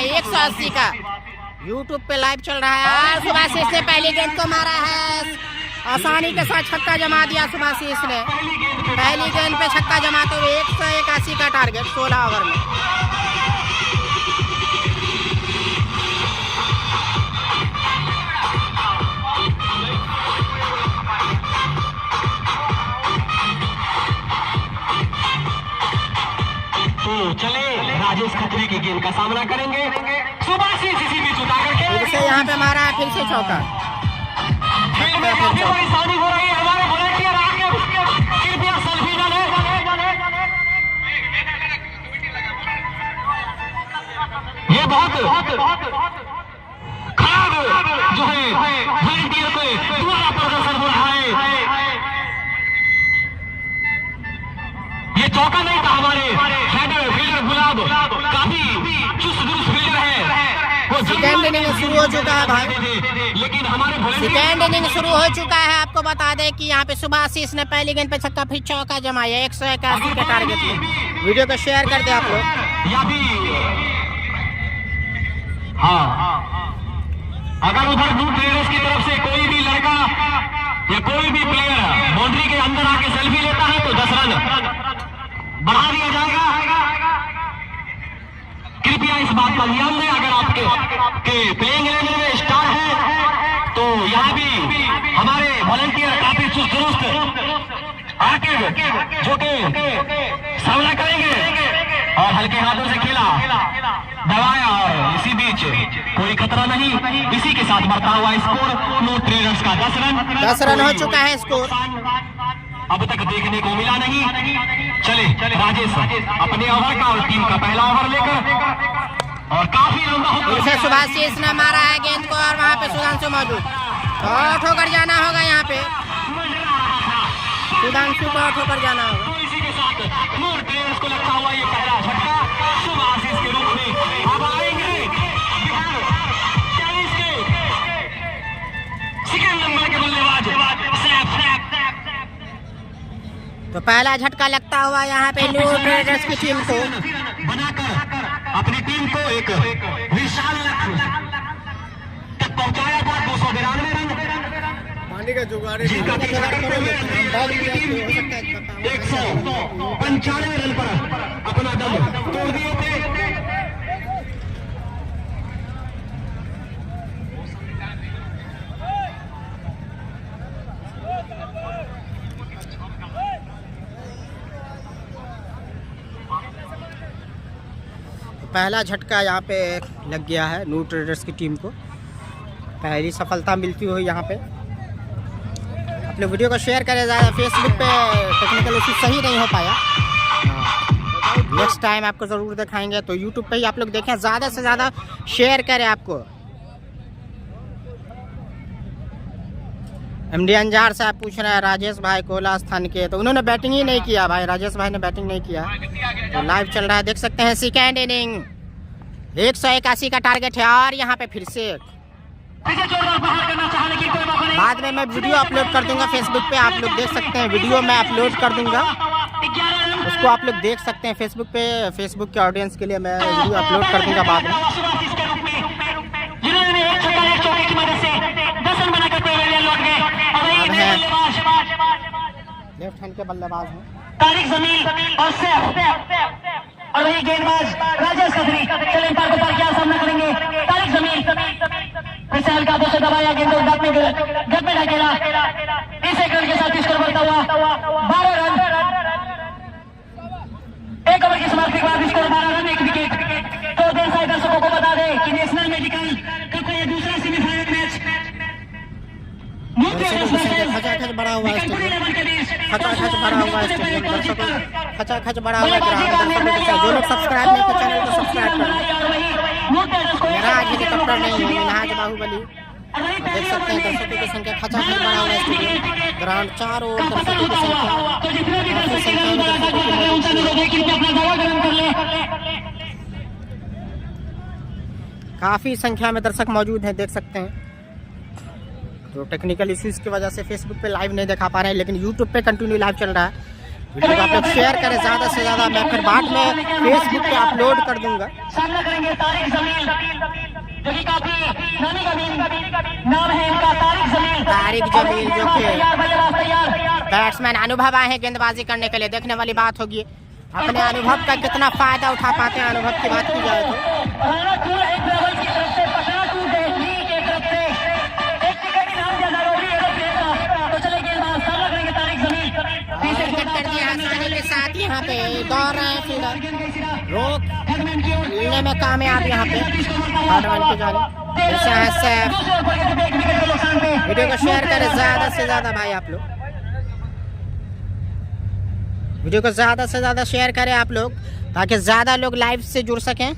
180 का यूट्यूब पे लाइव चल रहा है। और सुभाषिस ने पहली गेंद को मारा है, आसानी के साथ छक्का जमा दिया सुभाषिस ने। पहली गेंद पे छक्का जमाते हुए 181 का टारगेट 16 ओवर में। तो चले राजेश खत्री की गेंद का सामना करेंगे। सुभाषिस इसी बीच उतार करके फिर से यहाँ पे मारा है, फिर से चौका। काफी परेशानी हो रही है हमारे वॉलंटियर आके कृपया सेल्फी न लें। ये बहुत खराब जो है वॉलंटियर को दोबारा प्रदर्शन हो रहा है। ये चौका नहीं था, हमारे हेडर फील्डर गुलाब काफी चुस्त दुरुस्त फील्डर है। सेकेंड इनिंग शुरू हो चुका है भाई, लेकिन हमारे सेकेंड इनिंग शुरू हो चुका है। आपको बता दें कि यहाँ पे सुभाषिस ने पहली गेंद पे छक्का फिर चौका जमाया 181 के टारगेट में। वीडियो को शेयर कर दे आप लोग। या भी हाँ, अगर उधर ब्लू ट्रेडर्स की तरफ से कोई भी लड़का या कोई भी प्लेयर बाउंड्री के अंदर आके सेल्फी लेता है तो 10 रन बढ़ा दिया जाएगा। कृपया इस बात का ध्यान दें। अगर आपके प्लेइंग 11 में स्टार है तो यहाँ भी हमारे वॉलंटियर काफी चुस्त दुरुस्त आके जो के सामना करेंगे और हल्के हाथों से खेला दबाया और इसी बीच कोई खतरा नहीं। इसी के साथ बढ़ता हुआ स्कोर ब्लू ट्रेडर्स का 10 रन हो चुका है स्कोर। अब तक देखने को मिला नहीं। चले राजेश अपने ओवर का और टीम का पहला ओवर लेकर और काफी लंबा हो। सुभाषिस ने मारा है गेंद को और वहाँ पे सुधांशु मौजूद। ठोकर जाना होगा यहाँ पे, सुधांशु को ठोकर जाना होगा। इसी के साथ ब्लू ट्रेडर्स को लगता हुआ ये पहला झटका सुभाषिस के रूप में अब आएंगे बिहार 40 के सेकंड नंबर के बल्लेबाज। तो पहला झटका लगता हुआ यहाँ पे ब्लू ट्रेडर्स की टीम को बनाकर अपनी टीम को एक विशाल लक्ष्य तक पहुंचाया था। 292 रन का जुगाड़ 195 रन पर अपना दम तोड़ दिए थे। पहला झटका यहाँ पे लग गया है ब्लू ट्रेडर्स की टीम को। पहली सफलता मिलती हुई यहाँ पे। आप लोग वीडियो को शेयर करें ज़्यादा। फेसबुक पे टेक्निकल इशू सही नहीं हो पाया, नेक्स्ट टाइम आपको ज़रूर दिखाएंगे। तो यूट्यूब पे ही आप लोग देखें, ज़्यादा से ज़्यादा शेयर करें। आपको एमडी अंजार से आप पूछ रहे हैं राजेश भाई कोला स्थान के, तो उन्होंने बैटिंग ही नहीं किया भाई। राजेश भाई ने बैटिंग नहीं किया। तो लाइव चल रहा है, देख सकते हैं। सेकेंड इनिंग 181 का टारगेट है और यहाँ पे फिर से बाद में मैं वीडियो अपलोड कर दूंगा फेसबुक पे, आप लोग देख सकते हैं। वीडियो मैं अपलोड कर दूंगा, उसको आप लोग देख सकते हैं फेसबुक पे। फेसबुक के ऑडियंस के लिए मैं वीडियो अपलोड कर दूंगा बाद में। अब है लेफ्ट हैंड के बल्लेबाज हैं तारिक जमील और वही गेंदबाज राजेश खत्री। चले पार को पार किया, सामना करेंगे तारिक जमील। फिर से हल्का हाथों से दबाया, गेंद को गप में ढकेला। 30 एकड़ के साथ स्कोर बढ़ता हुआ 12 रन। एक ओवर की समाप्ति के बाद स्कोर 12 रन 1 विकेट। तो देर सारे दर्शकों को बता दें कि नेशनल मेडिकल कप का ये दूसरा सेमीफाइनल मैच खचाखच बड़ा हुआ स्टेडियम, खचाखच बड़ा हुआ स्टेडियम, दर्शकों खचाखच बड़ा हुआ ग्राउंड। दर्शकों के साथ जो लोग सब्सक्राइब नहीं किए चैनल को सब्सक्राइब करें। मेरा आज हेलीकॉप्टर नहीं है, मिनहाज बाहुबली। देख सकते हैं दर्शकों की संख्या, खचाखच बड़ा हुआ स्टेडियम, ग्राउंड चारों ओर दर्शकों की काफी संख्या में दर्शक मौजूद हैं, देख सकते हैं। तो टेक्निकल इश्यूज की वजह से फेसबुक पे लाइव नहीं दिखा पा रहे हैं, लेकिन यूट्यूब पे कंटिन्यू लाइव चल रहा है। वीडियो को आप लोग शेयर करें ज़्यादा से ज़्यादा। मैं फिर बाद में फेसबुक पे अपलोड कर दूंगा। नाम है इनका तारिक जमील, जो कि बैट्समैन अनुभव आए हैं गेंदबाजी करने के लिए। देखने वाली बात होगी अपने अनुभव का कितना फायदा उठा पाते हैं। अनुभव की बात की जाए तो आसानी के साथ यहाँ पे दौड़ रहे हैं फील्डर, रोक लेने में कामयाब यहाँ पे जैसे है सैफ। वीडियो को शेयर करें ज्यादा से ज्यादा भाई, आप लोग वीडियो को ज्यादा से ज्यादा शेयर करें आप लोग, ताकि ज्यादा लोग लाइव से जुड़ सकें।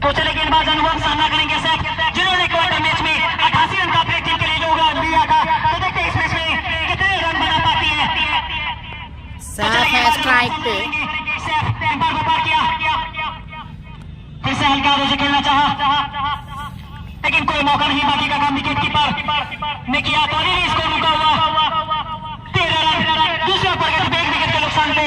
तो चले गेंदबाज अनुभव सामना करेंगे सैफ, जिन्होंने क्वार्टर मैच में 88 रन का टीम के लिए योगदान दिया था। तो देखते हैं इस मैच में कितने रन बना पाती है। सैफ है स्ट्राइक पे, सैफ एम्पायर को पार किया, फिर से हल्का से खेलना चाहा, लेकिन कोई मौका नहीं। बाकी का काम विकेट कीपर ने किया, तो अभी इसको रुका हुआ 13 रन दूसरे पर एक विकेट के नुकसान पे।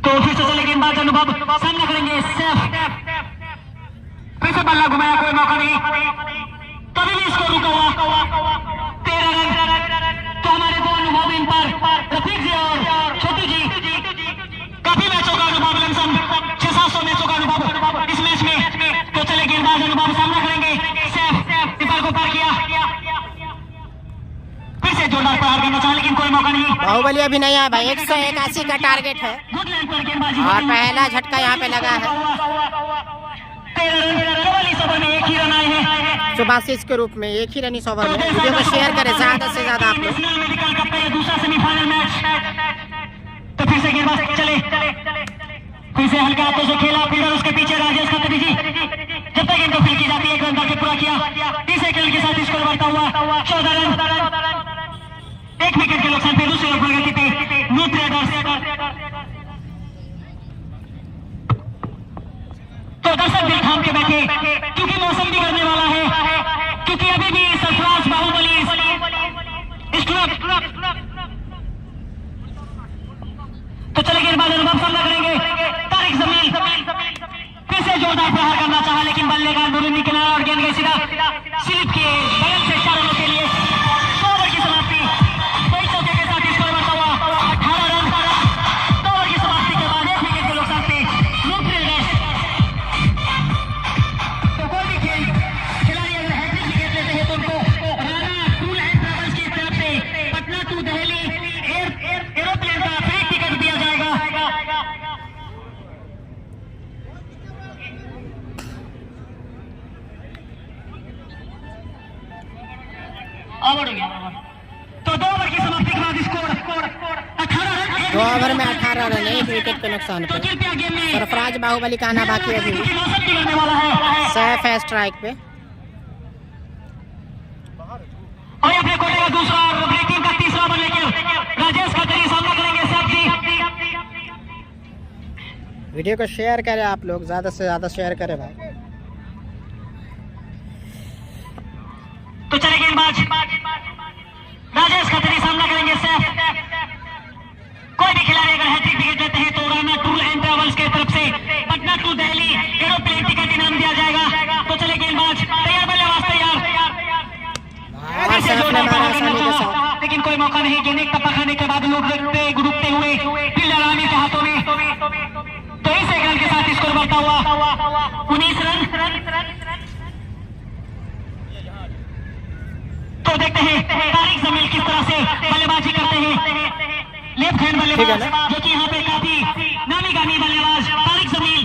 तो फिर से चले गेंदबाज अनुभव सामना करेंगे सैफ, फिर से बल्ला घुमाया, कोई मौका नहीं, तभी भी इसको रुका हुआ 13 रन। तो हमारे दो अनुभव इन पर रफीक जी और छोटू जी, काफी मैचों का अनुभव, लमसम 600-700 मैचों का अनुभव इस मैच में। तो चले गेंदबाज अनुभव सामना करेंगे सैफ, कीपर को पार किया, फिर से जोरदार प्रहार करना चाहा, लेकिन कोई मौका नहीं। बाहुबली अभी नहीं आया भाई, 181 का टारगेट है और पहला झटका यहाँ पे लगा है। 1 ही रन आए हैं सुभाषिस के रूप में, 1 ही रन इस ओवर में। वीडियो को शेयर करें ज्यादा से ज्यादा आप लोग। दूसरा सेमीफाइनल मैच, तो फिर से गेंदबाज चले, फिर से हल्का हाथों से खेला, फिर उसके पीछे राजेश खत्री जी, जब तक इनको फील की जाती है, 1 रन करके पूरा किया। 30 सेकंड के साथ स्कोर बढ़ता हुआ 14 रन, 1 विकेट के नुकसान पे दूसरे ओवर गति पे नो ट्रेडर्स। तो दर्शक दिल थाम के बैठे, क्योंकि मौसम बिगड़ने वाला है, क्योंकि अभी भी सरफराज बाहुबली तो चले गेंदबाज अनुभव सामना करेंगे तारिक जमील, फिर से जोरदार प्रहार करना चाहा, लेकिन बल्ले का नूरुन्नी किनारा और गेंद गई सीधा स्लिप के बगल से 4 रनों के लिए। 2 ओवर की समाप्ति, 22 चौके के साथ स्कोर बढ़ता हुआ 18 रन। 2 ओवर की समाप्ति के बाद 1 विकेट के नुकसान पे नो ट्रेडर्स। तो कोई भी खिलाड़ी अगर हैट्रिक विकेट लेते हैं तो उनको राणा टूर एंड ट्रैवल्स की तरफ से पटना टू दिल्ली एरोप्लेन का फ्री टिकट दिया जाएगा। तो 2 ओवर की समाप्ति के बाद स्कोर 18 रन। 2 ओवर में 18 रन, 1 विकेट के नुकसान पे। सरफराज बाहुबली का आना बाकी अभी। सैफ है स्ट्राइक पे, और अपने कोटे का दूसरा और अपनी टीम का तीसरा ओवर लेकर राजेश खत्री सामना करेंगे सैफ जी। वीडियो को शेयर करें आप लोग, ज्यादा से ज्यादा शेयर करें भाई। तो चले गेंदबाज राजेश खत्री सामना करेंगे सैफ। कोई भी खिलाड़ी अगर हैट्रिक विकेट लेते हैं तो राणा टूर एंड ट्रैवल्स की तरफ से Patna to Delhi aeroplane ticket इनाम दिया जाएगा। तो चले गेंदबाज तैयार, बल्लेबाज तैयार, लेकिन कोई मौका नहीं। गेंद एक टप्पा खाने के बाद लोग रुकते हुए फील्डर आमिर के हाथों में। तो इस 1 रन के साथ स्कोर बढ़ता हुआ 19 रन। तो देखते हैं तारिक जमील किस तरह से बल्लेबाजी करते हैं। लेफ्ट हैंड बल्लेबाज जो कि यहाँ पे काफी नामी गामी बल्लेबाज तारिक जमील,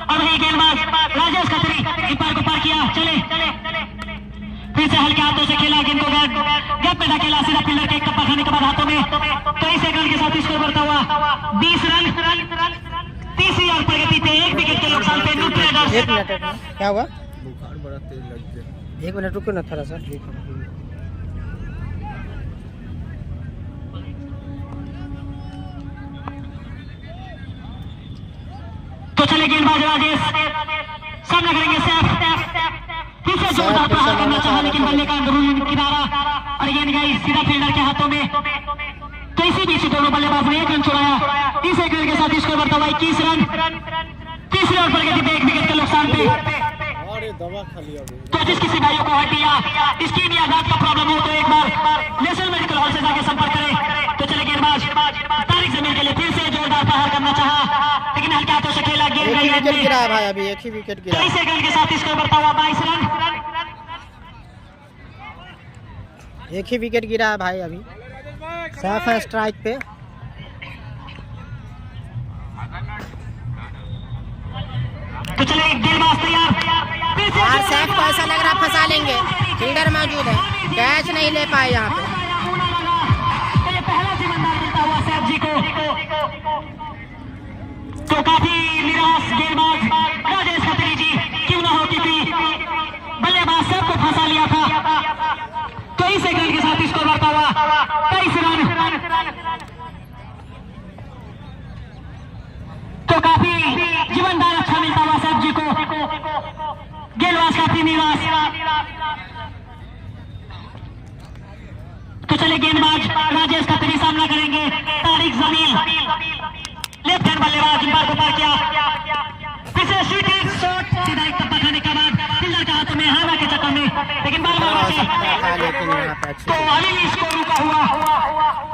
और वही गेंदबाज राजेश खत्री, कीपर को पार किया, चले, फिर से हल्के हाथों से खेला, गेंद को गैप में धकेला, सीधा फील्डर के एक टप्पा खाने के बाद हाथों में। तो इस 1 रन के साथ स्कोर बढ़ता हुआ 20 रन। तीसरी ओवर प्रगति पे 1 विकेट के नुकसान पे नो ट्रेडर्स। 1 मिनट क्या हुआ? बुखार बड़ा तेज लग गया। 1 मिनट रुको ना थोड़ा सा। तो चले गेंदबाज राजेश सामना करेंगे सैफ, फिर से जोरदार प्रहार करना चाहा, लेकिन बल्ले का अंदरूनी किनारा और गेंद गई सीधा फील्डर के हाथों में। तो इसी बीच दोनों बल्लेबाज ने 1 रन चुराया। इस 1 रन के साथ स्कोर बढ़ता हुआ 21 रन। तीसरे ओवर पर गई 1 विकेट के नुकसान पे। तो जिस किसी भाइयों को हड्डियां स्किन या दांत का प्रॉब्लम हो तो एक बार नेशनल मेडिकल हॉल से जाकर संपर्क करें। तो चले गेंदबाज तारिक जमीन के लिए फिर से जोरदार प्रहार करना चाहा, लेकिन हल्के हाथों से खेला। गेंद गई विकेट गिरा है भाई, अभी एक ही विकेट गिरा। 23 रन के साथ स्कोर बढ़ता हुआ 22 रन। एक ही विकेट गिरा है भाई, अभी साफ है स्ट्राइक पे। तो चले गेंदबाज तैयार। यार सैफ को ऐसा लग रहा फंसा लेंगे, फील्डर मौजूद है, कैच नहीं ले पाए यहाँ पे। तो ये पहला जिम्मेदार मिलता हुआ सैफ जी को। तो काफी निराश गेंदबाज राजेश खत्री जी, क्यों ना हो क्योंकि बल्लेबाज सैफ को फंसा लिया था। तो इस 1 रन के साथ स्कोर बढ़ता हुआ 23 रन। तो काफी जीवनदान अच्छा मिलता हुआ सैफ जी को। गेंदबाज काफी निराश। तो चले गेंदबाज राजेश खत्री सामना करेंगे तारिक जमील, लेफ्ट हैंड बल्लेबाज को पार किया। फिर से शूटिंग शॉट सीधा एक टप्पा खाने के बाद फील्डर के हाथों में हारा के चक्कर में, लेकिन बाल तो अभी स्कोर रुका हुआ।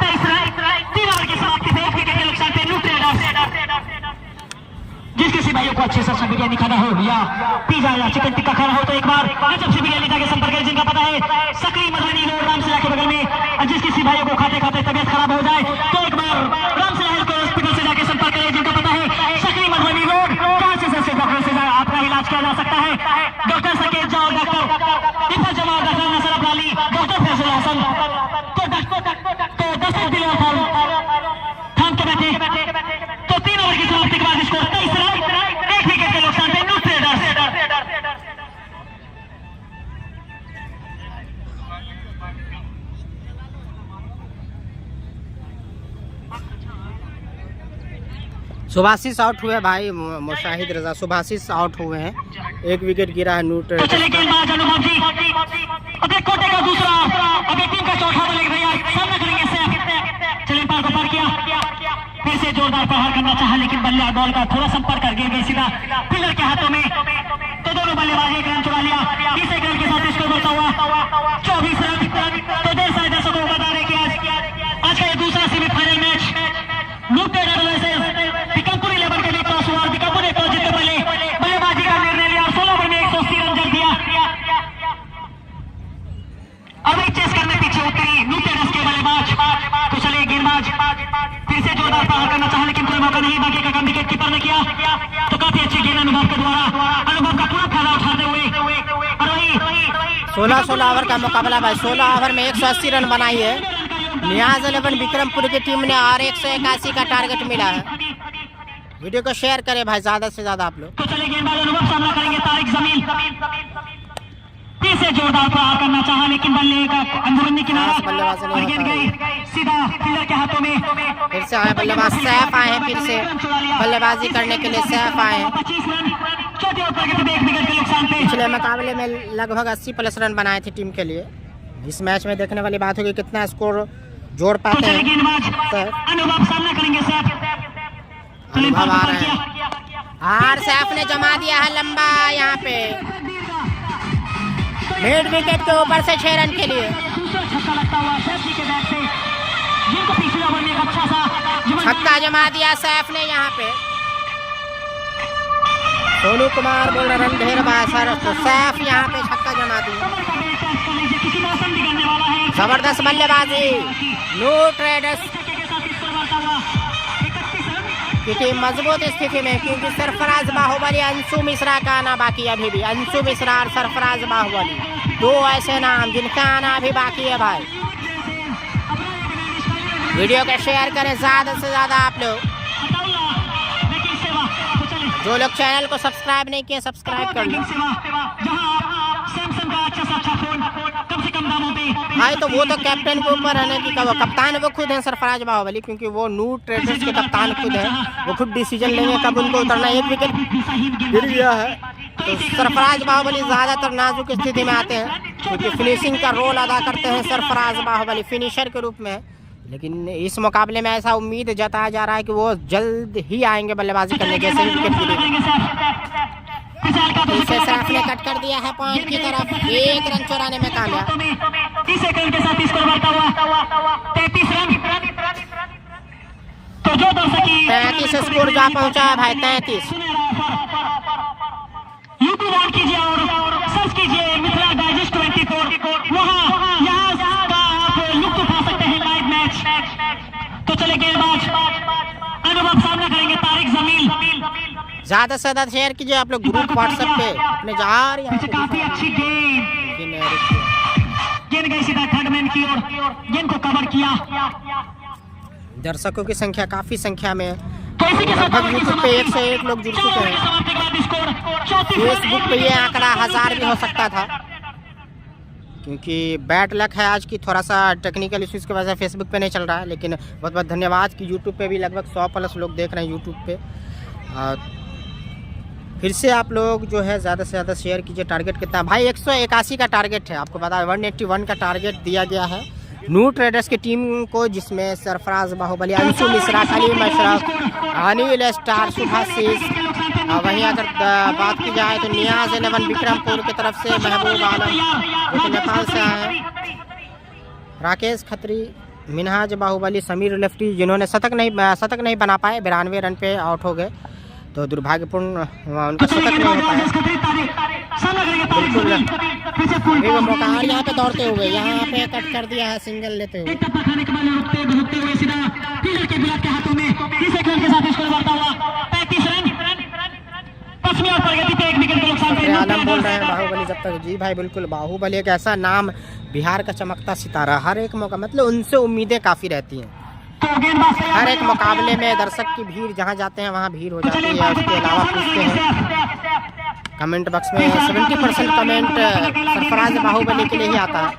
23 रन। 3 ओवर की समाप्ति पे 1 विकेट के नुकसान पे न्यू ट्रेडर्स। जिस किसी भाइयों को अच्छे से बिरयानी खाना हो या पिज्जा या चिकन टिक्का खाना हो तो एक बार गजब से बिरयानी जाके संपर्क करें, जिनका पता है सकरी मधुबनी रोड रामसिला के बगल में। और जिस किसी भाइयों को खाते खाते तबियत खराब हो जाए तो एक बार रामसिला हेल्थ हॉस्पिटल से जाके संपर्क करें, जिनका पता है सकरी मधुबनी रोड। 5 से डॉक्टर से आपका इलाज किया जा सकता है। डॉक्टर सकेत जाओ, डॉक्टर इफत जमा, डॉक्टर नसर अब्राली, डॉक्टर फैसल हसन। तो 10 दिन थाम के बैठे। तो 3 ओवर की समाप्ति के बाद स्कोर 23 रन। 1 विकेट के नुकसान पे न्यू ट्रेडर्स। सुभाषिस आउट हुए भाई, मुशाहिद रजा सुभाषिस आउट हुए हैं। 1 विकेट गिरा है न्यू तो चले गेंदबाज अनुभव जी, अब एक कोटे का दूसरा, अब एक टीम का चौथा बल्ले भैया सामना करेंगे सैफ। चले पार को पार किया, फिर से जोरदार प्रहार करना चाहा, लेकिन बल्ले बॉल का थोड़ा संपर्क कर गई सीधा फील्डर के हाथों में। तो दोनों बल्लेबाज 1 रन चुरा लिया। इस 1 रन के साथ स्कोर बढ़ता हुआ 24 रन। तो देर साढ़े दर्शकों को बता रहे कि आज का ये दूसरा semifinal match new traders versus Bikapur 11 के लिए टॉस हुआ। बीकापुर ने टॉस जीतने पहले बल्लेबाजी का निर्णय लिया, 16 ओवर में 180 रन जड़ दिया। अब एक चेस करने पीछे उतरी न्यू ट्रेडर्स के बल्लेबाज। तो चले गेंदबाज फिर से जोरदार प्रहार करना चाहा, लेकिन कोई मौका नहीं। बाकी का काम विकेट कीपर ने किया। तो काफी अच्छी गेंद अनुभव के द्वारा, अनुभव का पूरा फायदा उठाते हुए 16 ओवर का मुकाबला भाई। 16 ओवर में 180 रन बनाई है नियाज 11 विक्रमपुर की टीम ने, और 181 का टारगेट मिला है। वीडियो को शेयर करें भाई ज्यादा से ज्यादा आप लोग। तो चले गेंदबाज अनुभव सामना करेंगे तारिक जमील। फिर से जोरदार प्रहार करना चाहा, लेकिन बल्ले का अंदरूनी किनारा और गेंद गई सीधा फील्डर के हाथों में। फिर से आए बल्लेबाज सैफ आए हैं, फिर से बल्लेबाजी करने के लिए सैफ आए हैं। 25 रन। चौथे ओवर पर 1 विकेट के नुकसान पे। पिछले मुकाबले में लगभग 80+ रन बनाए थे टीम के लिए। इस मैच में देखने वाली बात होगी कितना स्कोर जोड़ पाते हैं। अनुभव सामना करेंगे सैफ। अनुभव आ रहे हैं और सैफ ने जमा दिया है लंबा यहाँ पे मिड विकेट के ऊपर से 6 रन के लिए। छक्का जमा दिया सैफ ने यहाँ पे। सोनू कुमार बोल रहे रन ढेर बा सर, तो सैफ यहाँ पे छक्का जमा दिया। जबरदस्त बल्लेबाजी न्यू ट्रेडर्स की टीम मजबूत स्थिति में, क्योंकि सरफराज बाहुबली अंशु मिश्रा का आना बाकी है अभी भी। अंशु मिश्रा और सरफराज बाहुबली 2 ऐसे नाम जिनका आना अभी बाकी है भाई। वीडियो को शेयर करें ज्यादा से ज्यादा आप लोग। जो लोग चैनल को सब्सक्राइब नहीं किए सब्सक्राइब कर लो। भाई तो वो तो कैप्टन के ऊपर है ना कि वो कप्तान वो खुद है सरफराज बाहुबली, क्योंकि वो न्यू ट्रेडर्स के कप्तान खुद है, वो खुद डिसीजन लेंगे कब उनको उतरना। एक विकेट गिर गया है तो सरफराज बाहुबली ज़्यादातर नाजुक स्थिति में आते हैं, क्योंकि फिनिशिंग का रोल अदा करते हैं सरफराज बाहुबली फिनिशर के रूप में। लेकिन इस मुकाबले में ऐसा उम्मीद जताया जा रहा है कि वो जल्द ही आएंगे बल्लेबाजी करने के, सही विकेट गिरेगी। इसे सैफ ने कट कर दिया है पॉइंट की तरफ, 1 रन चुराने में कामयाब। 33 स्कोर जा पहुंचा है भाई, 33। यूट्यूब ऑन कीजिए और सर्च कीजिए मिथिला डाइजेस्ट 24, वहाँ यहाँ आप लुत्फ उठा सकते हैं लाइव मैच। तो चले गेंदबाज अनुभव सामना करेंगे तारिक जमील। ज्यादा से ज्यादा शेयर कीजिए आप लोग ग्रुप व्हाट्सएप पे अपने जार। काफी अच्छी गेंद गई सीधा थर्ड मैन की ओर, गेंद को कवर किया। दर्शकों की संख्या काफी संख्या में है, लगभग यूट्यूब पे 1 से 1 लोग जुड़ चुके हैं। फेसबुक पे ये आंकड़ा 1000 भी हो सकता था, क्योंकि बैड लक है आज की, थोड़ा सा टेक्निकल इश्यूज की वजह से फेसबुक पे नहीं चल रहा है। लेकिन बहुत बहुत धन्यवाद कि यूट्यूब पे भी लगभग 100+ लोग देख रहे हैं यूट्यूब पे। फिर से आप लोग जो है ज़्यादा से ज़्यादा शेयर कीजिए। टारगेट कितना भाई? 181 का टारगेट है, आपको पता है 181 का टारगेट दिया गया है न्यू ट्रेडर्स की टीम को, जिसमें सरफराज बाहुबली, अंशु मिश्रा, कलीम अशरफ, अनिल स्टार, सुभाषिस। वहीं अगर बात की जाए तो नियाज 11 विक्रमपुर की तरफ से, महबूब आलम जो कि नेपाल से आए हैं, राकेश खत्री, मिनहाज बाहुबली, समीर लेफ्टी, जिन्होंने शतक नहीं बना पाए, 92 रन पे आउट हो गए। तो दुर्भाग्यपूर्ण उनका शतक नहीं हो पाया। बिल्कुल वो मौका, और यहाँ पे दौड़ते हुए यहाँ पे कट कर दिया है सिंगल लेते हुए। आलम बोल रहे हैं बाहुबली जब तक, जी भाई बिल्कुल, बाहुबली एक ऐसा नाम, बिहार का चमकता सितारा। हर एक मौका मतलब उनसे उम्मीदें काफ़ी रहती हैं। हर एक मुकाबले में दर्शक की भीड़, जहां जाते हैं वहां भीड़ हो जाती है। उसके अलावा पूछते हैं कमेंट बॉक्स में, 70% कमेंट सरफराज बाहुबली के लिए ही आता है।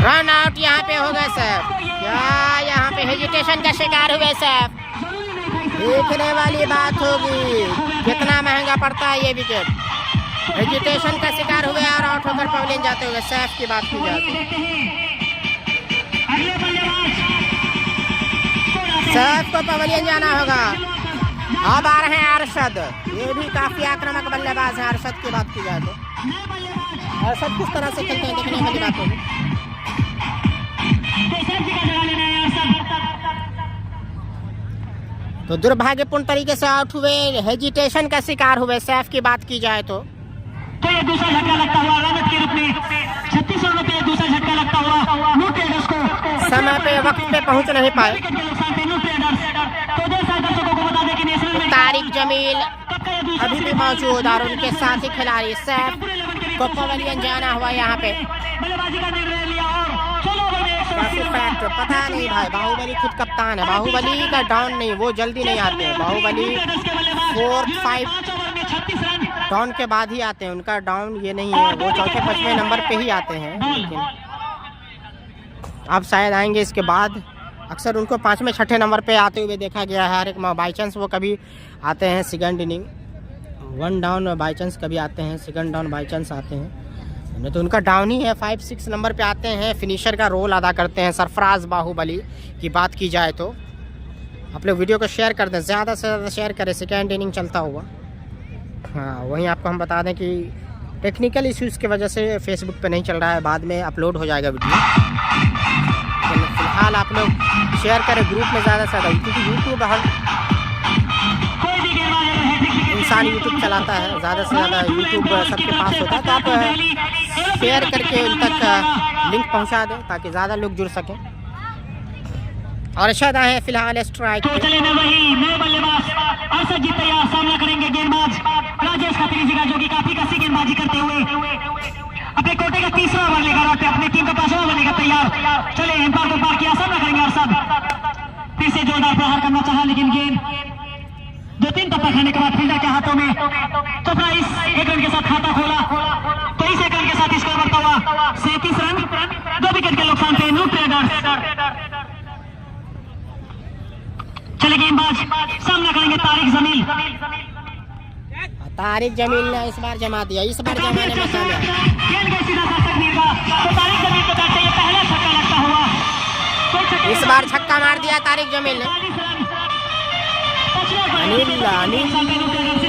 रन आउट यहाँ पे हो गए सर, क्या यहाँ पे हेजिटेशन का शिकार हुए सर? देखने वाली बात होगी कितना महंगा पड़ता है ये विकेट। हेजिटेशन का शिकार हुए और आउट होकर पवेलियन जाते हुए। सैफ की बात की जाती है, सैफ को पवेलियन जाना होगा। अब आ रहे हैं अरशद, ये भी काफी आक्रामक बल्लेबाज है। अरशद की बात की जाए तो अरशद किस तरह से खेलते हैं देखने वाली बात होगी। तो दुर्भाग्यपूर्ण तरीके से आउट हुए, हेजिटेशन का शिकार हुए। सैफ की बात की जाए तो ये दूसरा झटका लगता हुआ रनत के रूप में 36 रनों पे दूसरा झटका लगता हुआ न्यू ट्रेडर्स को समय पे वक्त पे पहुंच नहीं पाए। तारिक जमील अभी भी मौजूद और उनके साथी खिलाड़ी सैफ को पवेलियन जाना हुआ यहाँ पे। पता नहीं भाई, बाहुबली खुद कप्तान है, बाहुबली का डाउन नहीं, वो जल्दी नहीं आते हैं। बाहुबली 4-5 डाउन के बाद ही आते हैं, उनका डाउन ये नहीं है, वो 4-5वें नंबर पे ही आते हैं। लेकिन अब शायद आएंगे इसके बाद। अक्सर उनको 5वें-6ठे नंबर पे आते हुए देखा गया है। हर एक बाई चांस वो कभी आते हैं second inning, 1 down by chance कभी आते हैं, सेकंड डाउन बाई चांस आते हैं। नहीं तो उनका डाउन ही है, 5-6 नंबर पे आते हैं, फिनिशर का रोल अदा करते हैं। सरफराज बाहुबली की बात की जाए तो आप लोग वीडियो को शेयर कर दें, ज़्यादा से ज़्यादा शेयर करें, सेकेंड इनिंग चलता हुआ। हाँ, वहीं आपको हम बता दें कि टेक्निकल इश्यूज़ की वजह से फेसबुक पे नहीं चल रहा है, बाद में अपलोड हो जाएगा वीडियो। लेकिन फिलहाल आप लोग शेयर करें ग्रुप में ज़्यादा से ज़्यादा, क्योंकि यूट्यूब हर इंसान यूट्यूब चलाता है, ज़्यादा से ज़्यादा यूट्यूब सबके पास होता है। तो आप शेयर करके उन तक लिंक पहुंचा दें ताकि ज़्यादा लोग जुड़ सकें। और शायद आए फिलहाल स्ट्राइक तो चले ना वही नए बल्लेबाज अरशद जी तैयार, सामना करेंगे गेंदबाज राजेश खत्री जी का, जो कि काफी कसी गेंदबाजी करते हुए अपने कोटे का 3रा ओवर लेकर आते, अपनी टीम का 5वां ओवर लेकर तैयार। चले एम्पायर को पार किया, सामना करेंगे अरशद। फिर से जोरदार प्रहार करना चाहा, लेकिन गेंद धक्का खाने के बाद फील्डर के हाथों में चोपड़ा इस 1 रन के साथ खाता खोला। 23 रन के साथ स्कोर बढ़ता हुआ 37 रन, 2 विकेट के नुकसान पे न्यू ट्रेडर्स। चले गेंदबाज सामना करेंगे तारिक जमील। तारिक जमील ने इस बार जमा दिया, इस बार जमाने में कामयाब। गेंद गई सीधा दर्शक नीरगा, तो तारिक जमील को बैट से ये पहला छक्का लगता हुआ। इस बार छक्का मार दिया तारिक जमील ने। अनिल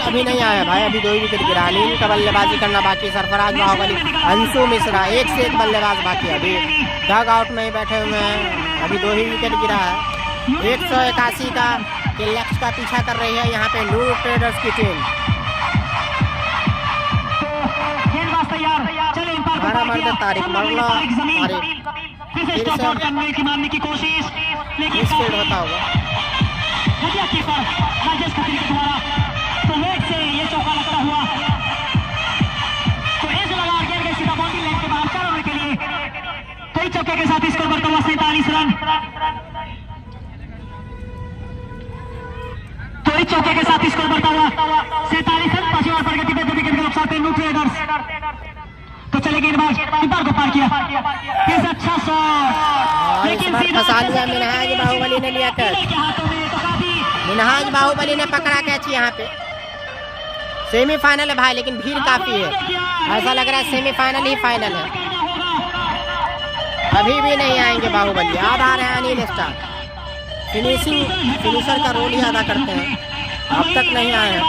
अभी नहीं आया भाई, अभी 2 विकेट गिरा। अनिल का बल्लेबाजी करना बाकी, सरफराज बाहुबली, अंशु मिश्रा, 1 से 1 बल्लेबाज बाकी। अभी डग आउट में ही बैठे हुए हैं, अभी 2 ही विकेट गिरा है। 181 का के लक्ष्य का पीछा कर रही है यहाँ पे न्यू ट्रेडर्स की टीम। हमारा मर्द तारिक मरला, फिर से मारने की कोशिश, मिस फील्ड होता होगा। राजेश खत्री के द्वारा तो लेग से ये चौका लगता हुआ, तो एज लगा गेंद गई सीधा बाउंड्री लाइन के बाहर 4 ओवर के लिए। कई चौके के साथ स्कोर बढ़ता हुआ 47 रन। तो इस चौके के साथ स्कोर बढ़ता हुआ 47 रन। 5 ओवर पर गति पे 2 विकेट के नुकसान पे न्यू ट्रेडर्स। तो चले गेंदबाज कीपर को पार किया, फिर से अच्छा शॉट, लेकिन फंसा लिया मिनहाज बाहुबली ने, लिया कैच। मिनहाज बाहुबली ने पकड़ा कैच यहाँ पे। सेमीफाइनल है भाई, लेकिन भीड़ काफी है, ऐसा लग रहा है सेमीफाइनल ही फाइनल है। अभी भी नहीं आएंगे बाहुबली, अब आ रहे हैं अनिल स्टार। फिनिशर का रोल ही अदा करते हैं, अब तक नहीं आए हैं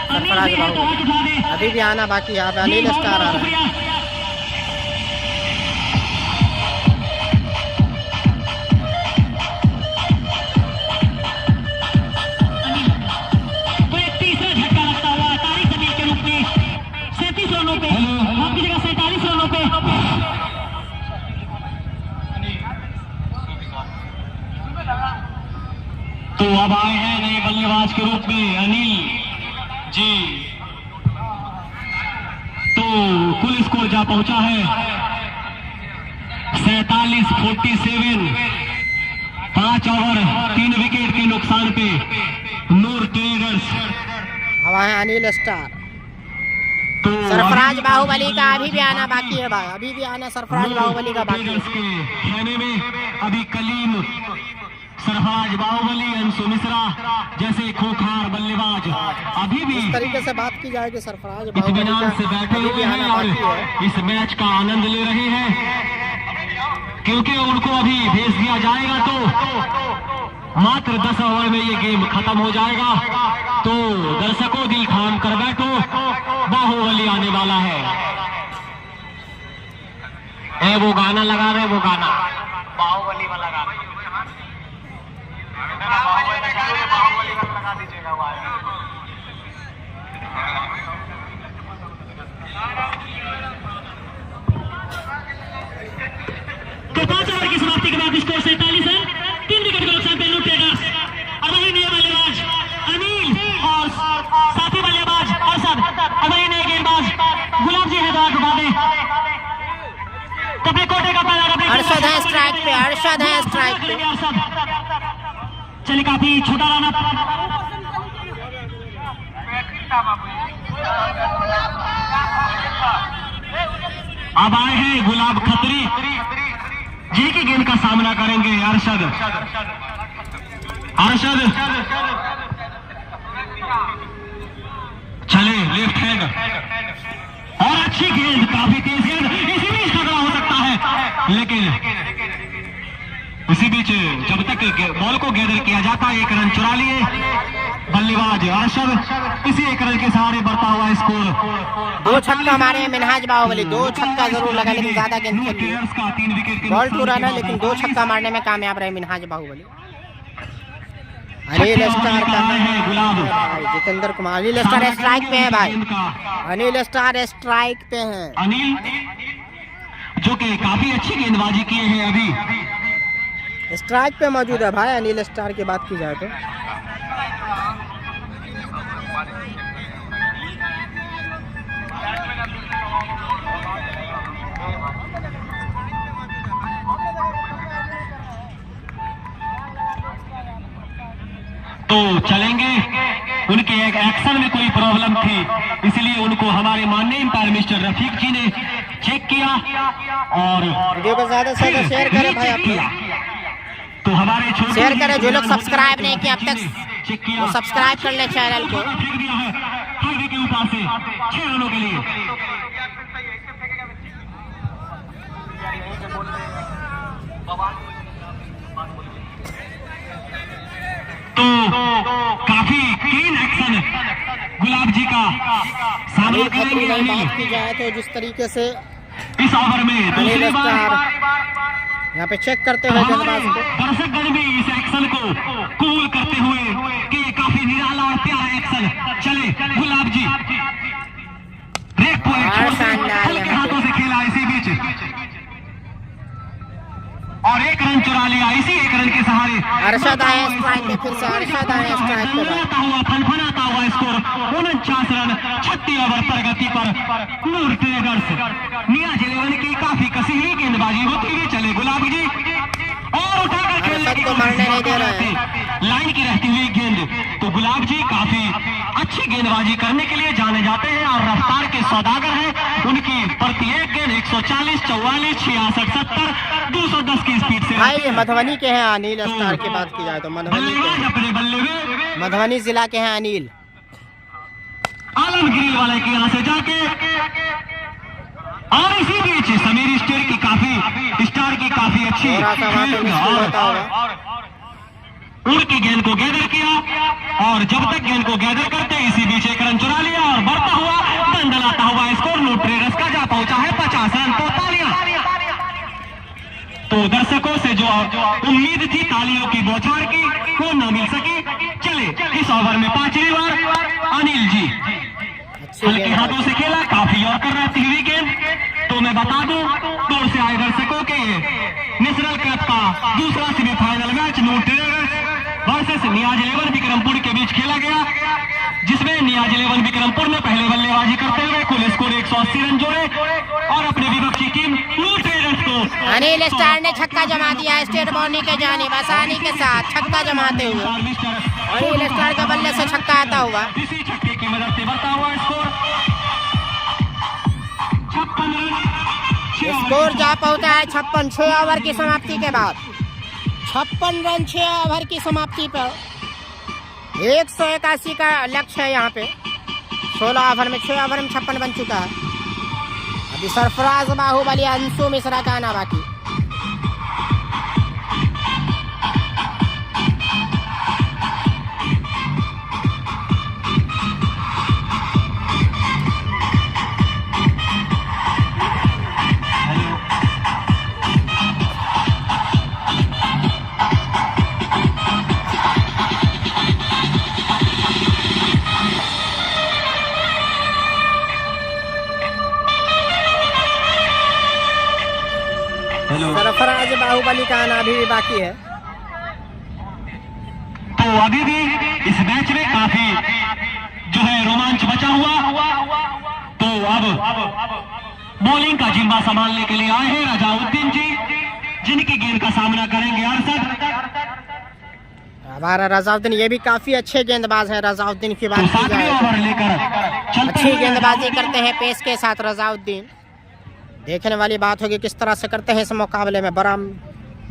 सरफराज बाहुबली, अभी भी आना बाकी है। अब अनिल स्टार आ रहे हैं। तो अब आए हैं नए बल्लेबाज के रूप में अनिल जी। तो कुल स्कोर जा पहुंचा है 47-47। 5 ओवर 3 विकेट के नुकसान पे नूर ट्रेडर्स। अब आए अनिल स्टार। तो सरफराज बाहुबली का अभी भी आना बाकी है भाई, अभी भी आना सरफराज बाहुबली का बाकी है। खाने में अभी कलीम, सरफराज बाहुबली, अंशु मिश्रा जैसे खूंखार बल्लेबाज अभी भी इस तरीके से बात की जाए कि सरफराज इत्मीनान से बैठे हुए हैं और इस मैच का आनंद ले रहे हैं, क्योंकि उनको अभी भेज दिया जाएगा तो मात्र 10 ओवर में ये गेम खत्म हो जाएगा। तो दर्शकों दिल थाम कर बैठो, बाहुबली आने वाला है। वो गाना लगा रहे, वो गाना बाहुबली वाला गाना लगा दीजिएगा। तो 5 ओवर की समाप्ति के बाद स्कोर 47 रन, 3 विकेट के नुकसान पे न्यू ट्रेडर्स। और वही नए बल्लेबाज अनिल और साथी बल्लेबाज अरशद, और वही नए गेंदबाज गुलाब जी हैदराबाद उठा दे। कपड़े कोटे का पहला अरशद है स्ट्राइक पे, अरशद है स्ट्राइक पे। चले काफी छोटा रन अब आए हैं गुलाब खत्री जी की गेंद का सामना करेंगे अरशद। अरशद चले लेफ्ट हैंड और अच्छी गेंद, काफी तेज गेंद, इसी बीच खतरा हो सकता है, लेकिन इसी बीच जब तक बॉल को गैदर किया जाता है 1 रन चुरा लिए बल्लेबाज अरशद। इसी 1 रन के सहारे बढ़ता हुआ स्कोर। 2 छक्का मारे मिनहाज बाहुबली, 2 छक्का जरूर लगा लेकिन ज्यादा गेंद खेली। बॉल टू रन है लेकिन 2 छक्का मारने में कामयाब रहे मिनहाज बाहुबली। अनिल स्टार का है जितेंद्र कुमार। अनिल स्टार स्ट्राइक पे है भाई, अनिल स्टार स्ट्राइक पे है। अनिल जो कि काफी अच्छी गेंदबाजी किए हैं, अभी स्ट्राइक पे मौजूद है भाई। अनिल स्टार की बात की जाए तो तो चलेंगे। उनके एक एक्शन में कोई प्रॉब्लम थी, इसलिए उनको हमारे माननीय अंपायर मिस्टर रफीक जी ने चेक किया और वीडियो को ज्यादा से ज्यादा शेयर करें भाई, आप लोग तो हमारे शेयर करें। जो लोग सब्सक्राइब नहीं किया अब तक वो सब्सक्राइब कर ले चैनल को। फेंक दिया है हार्दिक के ऊपर से 6 रनों के लिए। तो काफी क्लीन एक्शन गुलाब जी का सामना करेंगे बात अनिल। की जाए तो जिस तरीके से इस ओवर में दूसरी बार यहाँ पे चेक करते हुए गेंदबाज को दर्शकगण भी इस एक्शन को कूल करते हुए कि ये काफी निराला और प्यारा एक्शन। चले गुलाब जी ब्रेक पॉइंट हल्के हाथों से खेला इसी बीच और 1 रन चुरा लिया इसी 1 रन के सहारे। अरशद आए स्ट्राइक पे, फिर से अरशद आए स्ट्राइक पे। फनफनाता हुआ स्कोर 49 रन 36 ओवर प्रगति पर नूर ट्रेडर्स। नियाज 11 की काफी कसी हुई गेंदबाजी होती हुई चले गुलाब जी और उठाकर खेलने की को मरने नहीं दे रहे हैं। लाइन की रहती हुई गेंद। तो गुलाब जी काफी अच्छी गेंदबाजी करने के लिए जाने जाते हैं और रफ्तार के सौदागर हैं। उनकी प्रत्येक गेंद 140, 44, 66, 70, 210 की स्पीड से। भाई ये मधुबनी के हैं अनिल स्टार की बात की जाए तो मधुबनी के हैं। अपने बल्ले में मधुबनी जिला के हैं अनिल। आलमगिरी वाले के यहाँ से जाके और इसी बीच समीर स्टार की काफी अच्छी उड़ की गेंद को गैदर किया और जब तक गेंद को गैदर करते इसी बीच 1 रन चुरा लिया और बढ़ता हुआ दंडलाता हुआ स्कोर नूर ट्रेडर्स का जा पहुंचा है 50 रन। तो तालियां। तो दर्शकों से जो उम्मीद थी तालियों की बौछार की वो न मिल सकी। चले इस ओवर में 5वीं बार अनिल जी हल्के हाथों से खेला, काफी और कर रहती हुई गेंद। तो मैं बता दूं दूर से आए दर्शकों के नेशनल कप का दूसरा सेमीफाइनल मैच नूर ट्रेडर्स वर्सेस नियाज 11 विक्रमपुर के बीच खेला गया, जिसमें नियाज 11 विक्रमपुर ने पहले बल्लेबाजी करते हुए कुल स्कोर 180 रन जोड़े और अपने विपक्षी टीम नूर ट्रेडर्स को अनिल स्टार ने छक्का जमा दिया स्टेट बॉनी के जानिब आसानी के साथ छक्का जमाते हुए। अनिल स्टार के बल्ले से छक्का आता हुआ, इसी छक्के की मदद से बढ़ता हुआ स्कोर 56 रन। स्कोर जा पहुंचा है 56। 6 ओवर की समाप्ति के बाद 56 रन 6 ओवर की समाप्ति पर 181 का लक्ष्य है यहाँ पे। 16 ओवर में 6 ओवर में 56 बन चुका है। अभी सरफराज बाहुबली अंशु मिश्रा का आना बाकी। सरफराज बाहुबली का आना अभी भी बाकी है। तो अभी भी इस मैच में काफी जो है रोमांच बचा हुआ। तो अब बॉलिंग का जिम्मा संभालने के लिए आए हैं रजाउद्दीन जी, जिनकी गेंद का सामना करेंगे अरशद। हमारा रजाउद्दीन ये भी काफी अच्छे गेंदबाज है। रजाउद्दीन की बात की जाए ओवर लेकर अच्छी गेंदबाजी करते हैं पेस के साथ रजाउद्दीन। देखने वाली बात होगी किस तरह से करते हैं इस मुकाबले में। बड़ा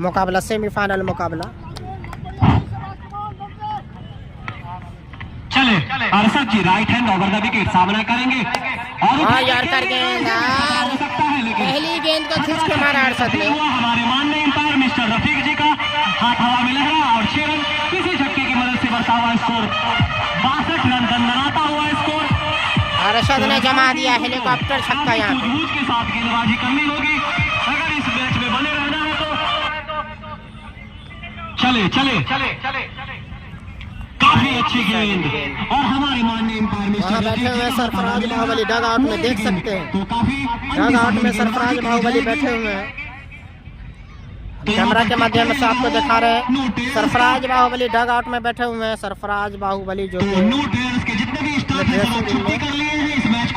मुकाबला, सेमीफाइनल मुकाबला। चले Arshad ji right hand over the wicket सामना करेंगे और यार कर गेंद पहली गेंद को खींच के मारा अरशद ने। हमारे माननीय अंपायर मिस्टर रफीक जी का हाथ हवा में लहरा और 6 रन किसी छक्के की मदद से बढ़ता हुआ स्कोर 62 रन दंडनाता हुआ स्कोर। अरशद ने जमा दिया हेलीकॉप्टर छक्का। यहाँ के साथ गेंदबाजी करनी होगी अगर इस मैच में बने रहना है तो। चले काफी अच्छी गेंद और हमारे माननीय अंपायर मिस्टर बैठे हुए सरफराज बाहुबली डग आउट में देख सकते हैं। तो काफी डग आउट में सरफराज बाहुबली बैठे हुए हैं। कैमरा के माध्यम से आपको दिखा रहे हैं सरफराज बाहुबली डग आउट में बैठे हुए हैं। सरफराज बाहुबली जो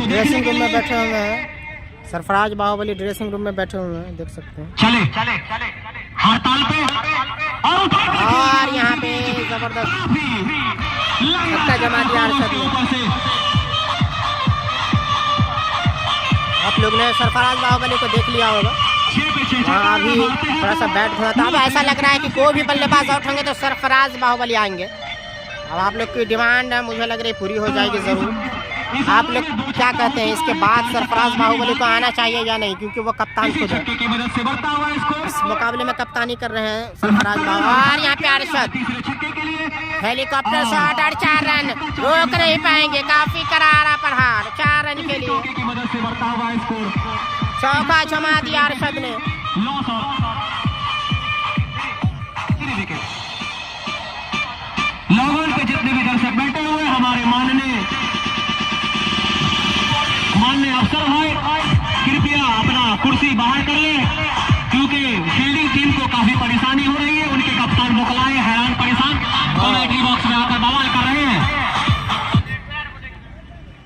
ड्रेसिंग रूम में बैठे हुए हैं। सरफराज बाहुबली ड्रेसिंग रूम में बैठे हुए हैं, देख सकते हैं। चले हड़ताल पे और यहाँ पे जबरदस्त छक्का जमा दिया अरशद ने। आप लोग ने सरफराज बाहुबली को देख लिया होगा। अभी थोड़ा सा बैट धोया था। अब ऐसा लग रहा है कि कोई भी बल्लेबाज आउट होंगे तो सरफराज बाहुबली आएंगे। अब आप लोग की डिमांड मुझे लग रही पूरी हो जाएगी ज़रूर। आप लोग क्या कहते हैं, इसके बाद सरफराज बाहुबली को आना चाहिए या नहीं, क्योंकि वो कप्तान खुद है। इस मुकाबले में कप्तानी कर रहे हैं सरफराज बाहुबली। और यहाँ पे अरशद हेलीकॉप्टर शॉट और 4 रन रोक नहीं पाएंगे। काफी करारा प्रहार 4 रन के लिए। चौका जमा दिया अरशद ने। लॉन पे जितने भी दर्शक बैठे हुए हमारे माननीय अफसर भाई कृपया अपना कुर्सी बाहर कर ले, क्योंकि फील्डिंग टीम को काफी परेशानी हो रही है। उनके कप्तान मोकलाए हैरान परेशान कमेंट्री बॉक्स में आकर बवाल कर रहे हैं।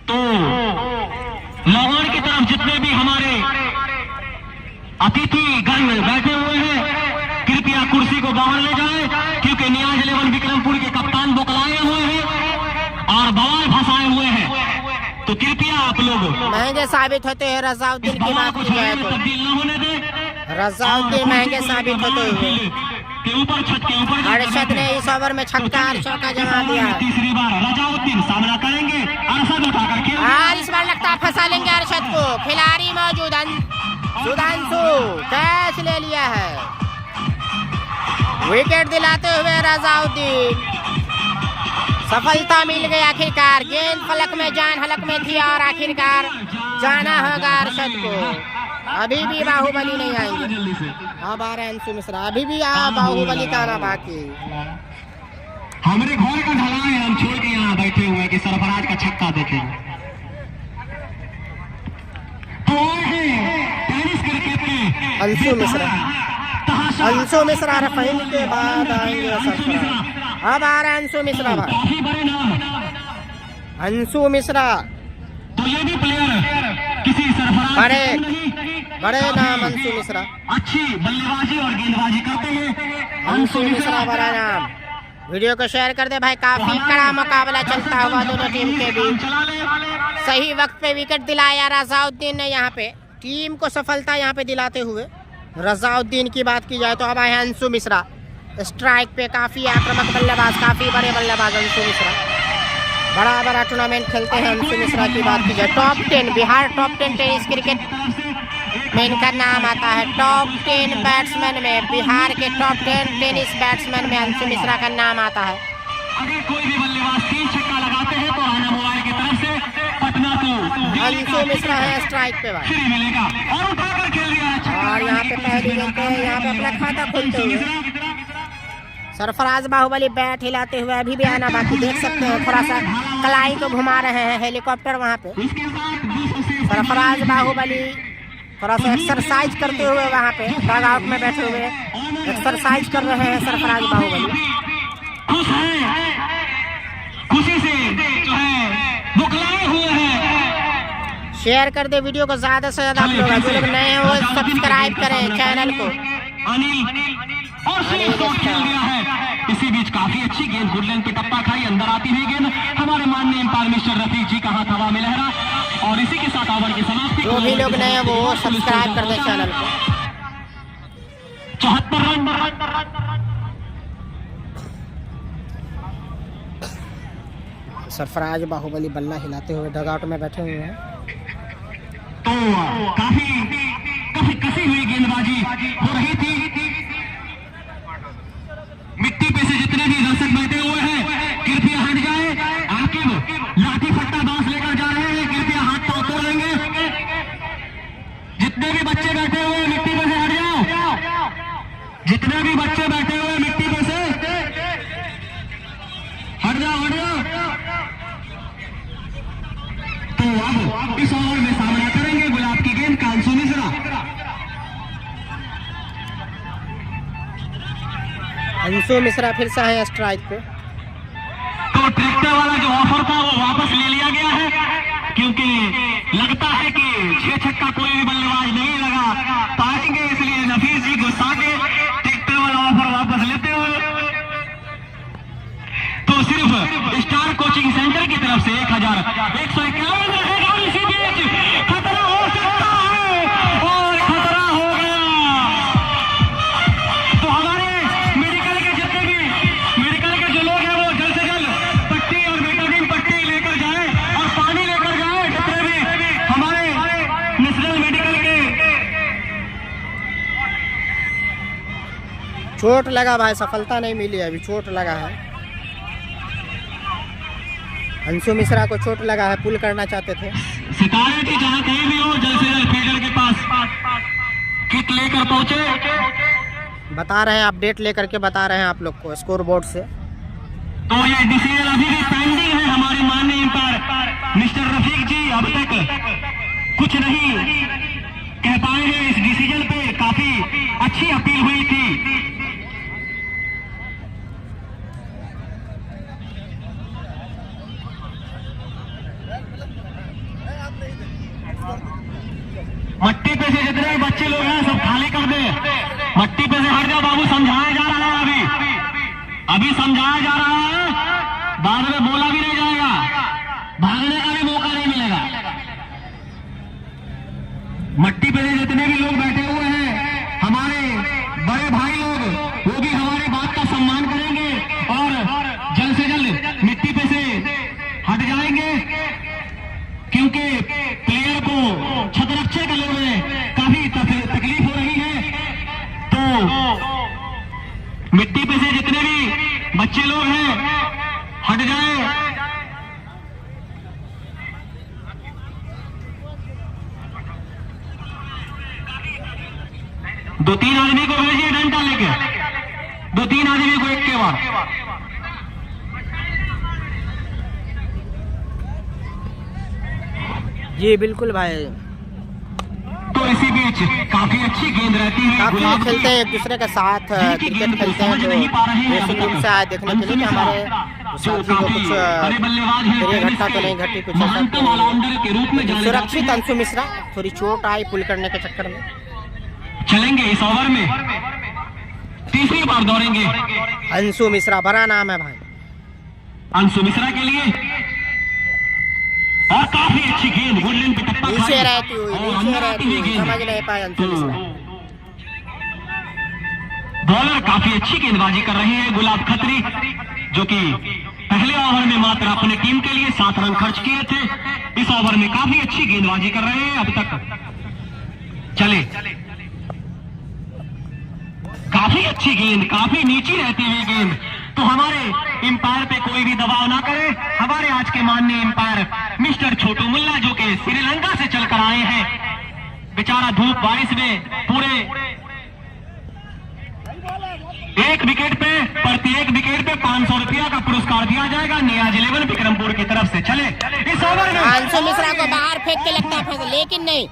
तो लाहौर की तरफ जितने भी हमारे अतिथि गण बैठे हुए हैं कृपया कुर्सी को बाहर ले जाएं, क्योंकि नियाज 11 विक्रमपुर के कप्तान मोकलाए हुए हैं और बवाल फंसाए हुए हैं। तो कृपया आप लोग महंगे साबित होते हैं। रजाउद्दीन की बात की जाए तो रजाउद्दीन महंगे साबित होते हुए। अरशद ने इस ओवर में छक्का और चौका जमा दिया। तीसरी बार रजाउद्दीन सामना करेंगे। अरशद उठाकर खेल और इस बार लगता है फंसा लेंगे अरशद को। खिलाड़ी मौजूद सुधांशु कैच ले लिया है। विकेट दिलाते हुए रजाउद्दीन। सफलता मिल गई आखिरकार। गेंद फलक में जान हलक में थी और आखिरकार जाना होगा अरशद को। अभी भी बाहुबली नहीं आएंगे। अब आ रहे हैं अंशु मिश्रा। अभी भी बाहुबली का आना बाकी। हमारे घर का ढलाई हम छोड़ के यहाँ बैठे हुए कि सरफराज का छक्का देखेंगे। तो टेनिस क्रिकेट के अंशु मिश्रा रफीन के बाद आएंगे सरफराज। अब आ रहे हैं अंशु मिश्रा भाई। अंशु मिश्रा तो ये भी प्लेयर किसी सरफराज बड़े नाम अंशु मिश्रा। अच्छी बल्लेबाजी और गेंदबाजी करते हैं अंशु मिश्रा बड़ा नाम। वीडियो को शेयर कर दे भाई। काफी कड़ा मुकाबला चलता हुआ दोनों टीम के बीच। सही वक्त पे विकेट दिलाया रजाउद्दीन ने। यहाँ पे टीम को सफलता यहाँ पे दिलाते हुए रजाउद्दीन की बात की जाए तो अब आए हैं अंशु मिश्रा स्ट्राइक पे। काफी आक्रामक बल्लेबाज, काफी बड़े बल्लेबाज अंशु मिश्रा। बड़ा टूर्नामेंट खेलते हैं अंशु मिश्रा की बात की जाए। Top 10 Bihar top 10 tennis cricket में इनका नाम आता है। टॉप 10 बैट्समैन में बिहार के टॉप 10 टेनिस बैट्समैन में अंशु मिश्रा का नाम आता है। अगर कोई भी बल्लेबाज 3 छक्का लगाते हैं तो राना मोबाइल की तरफ से पटना को अंशु मिश्रा है स्ट्राइक पे भाई। मिलेगा और उठाकर खेल दिया। और यहाँ पे पहली गेंद पे यहाँ पे अपना खाता खोलते हुए सरफराज बाहुबली बैट हिलाते हुए अभी भी आना बाकी। देख सकते हैं थोड़ा सा कलाई को घुमा रहे हैं हेलीकॉप्टर वहाँ पे। सरफराज बाहुबली थोड़ा सा एक्सरसाइज करते हुए वहाँ पे डग आउट में बैठे हुए एक्सरसाइज कर रहे हैं सरफराज बाहुबली। खुशी से जो है बुकलाए हुए हैं। शेयर कर दे वीडियो को ज्यादा से ज्यादा। आप लोग जो लोग नए हैं वो सब्सक्राइब करें चैनल को। अनिल इसी बीच काफी अच्छी गेंद गुडलैंड पे टप्पा खाई, अंदर आती हुई गेंद हमारे माननीय एम्पायर मिस्टर रफीक जी का हाथ हवा में लहरा। और इसी के साथ ओवर की समाप्ति। जो भी लोग नए हैं वो सब्सक्राइब कर दे चैनल को। 74 रन। सरफराज बाहुबली बल्ला हिलाते हुए डगआउट में बैठे हुए हैं। तो काफी कसी हुई गेंदबाजी हो रही थी। मिट्टी पे से जितने भी दर्शक बैठे हुए हैं कृपया हट जाए। आकिब लाठी फट्टा बांस लेकर जा रहे हैं, कृपया हाथ पांव तोड़ लेंगे। जितने भी बच्चे बैठे हुए मिट्टी पे से हट जाओ। जितने भी बच्चे बैठे हुए मिट्टी पे से हट जाओ। तो अब इस ओवर में सामना करेंगे गुलाब की गेंद का अंशु मिश्रा। अंशु मिश्रा फिर से है स्ट्राइक पे। तो ट्रैक्टर वाला जो ऑफर था वो वापस ले लिया गया है, क्योंकि लगता है कि 6 छक्का कोई भी बल्लेबाज नहीं लगा पाएंगे, इसलिए नफीस जी गुस्सा के ट्रैक्टर वाला ऑफर वापस लेते हुए तो सिर्फ स्टार से 1000, 151 रहेगा इसी बीच, खतरा हो सकता है और खतरा हो गया। तो हमारे मेडिकल के जितने भी मेडिकल के जो लोग हैं वो जल्द से जल्द पट्टी और बेटाडीन पट्टी लेकर जाए और पानी लेकर जाए। जितने भी हमारे नेशनल मेडिकल के चोट लगा भाई, सफलता नहीं मिली अभी, चोट लगा है। अंशु मिश्रा को चोट लगा है, पुल करना चाहते थे। सितारे की जहां कहीं भी हो जल्द से जल्द फील्डर के पास किट लेकर पहुंचे। बता रहे हैं, अपडेट लेकर के बता रहे हैं आप लोग को स्कोर बोर्ड से। तो ये डिसीजन अभी भी पेंडिंग है। हमारे माननीय अंपायर मिस्टर रफीक जी अब तक कुछ नहीं कह पाए हैं इस डिसीजन पे। काफी अच्छी अपील हुई थी। मट्टी पे से जितने बच्चे लोग हैं सब खाली कर दे। मट्टी पे से हट जाओ बाबू, समझाया जा रहा है। अभी समझाया जा रहा है, बाद में बोला भी नहीं जाएगा, भागने का भी मौका नहीं मिलेगा। मट्टी पे से जितने भी लोग बैठे हुए हैं हमारे बड़े भाई लोग, वो भी हमारी बात का सम्मान करेंगे और जल्द से जल्द मिट्टी पे से हट जाएंगे, क्योंकि प्लेयर को छतरक्षे करने में काफी तकलीफ हो रही है। तो मिट्टी पे से जितने भी बच्चे लोग हैं हट जाए। दो तीन आदमी को भेजिए डंडा लेके, 2-3 आदमी को एक के बाद। जी बिल्कुल भाई, तो इसी बीच काफी अच्छी गेंद रहती है। काफी खेलते हैं एक दूसरे के साथ, क्रिकेट खेलते हैं। तो ड्रेसिंग रूम से आए देखने के लिए कि हमारे साथी को कुछ घटना तो नहीं घटी, कुछ ऐसा। सुरक्षित अंशु मिश्रा, थोड़ी चोट आई पुल करने के चक्कर में। चलेंगे इस ओवर में, तीसरी बार दौड़ेंगे। अंशु मिश्रा बड़ा नाम है भाई, अंशु मिश्रा के लिए। और काफी अच्छी गेंद वुडलैंड पे टप्पा नीचे रहती हुई समझ नहीं पाए अंशु मिश्रा। बॉलर काफी अच्छी गेंदबाजी कर रहे हैं गुलाब खत्री, जो कि पहले ओवर में मात्र अपनी टीम के लिए 7 रन खर्च किए थे। इस ओवर में काफी अच्छी गेंदबाजी कर रहे हैं अब तक। चले, काफी अच्छी गेंद, काफी नीची रहती हुई गेंद। तो हमारे एम्पायर पे कोई भी दबाव ना करे। हमारे आज के माननीय एम्पायर मिस्टर छोटू मुल्ला, जो कि श्रीलंका से चलकर आए हैं, बेचारा धूप बारिश में पूरे एक विकेट पे, प्रत्येक विकेट पे 500 रुपया का पुरस्कार दिया जाएगा नियाज 11 विक्रमपुर की तरफ से। चले इस ओवर में अंशु मिश्रा को बाहर फेंक के लगता है, लेकिन नहीं,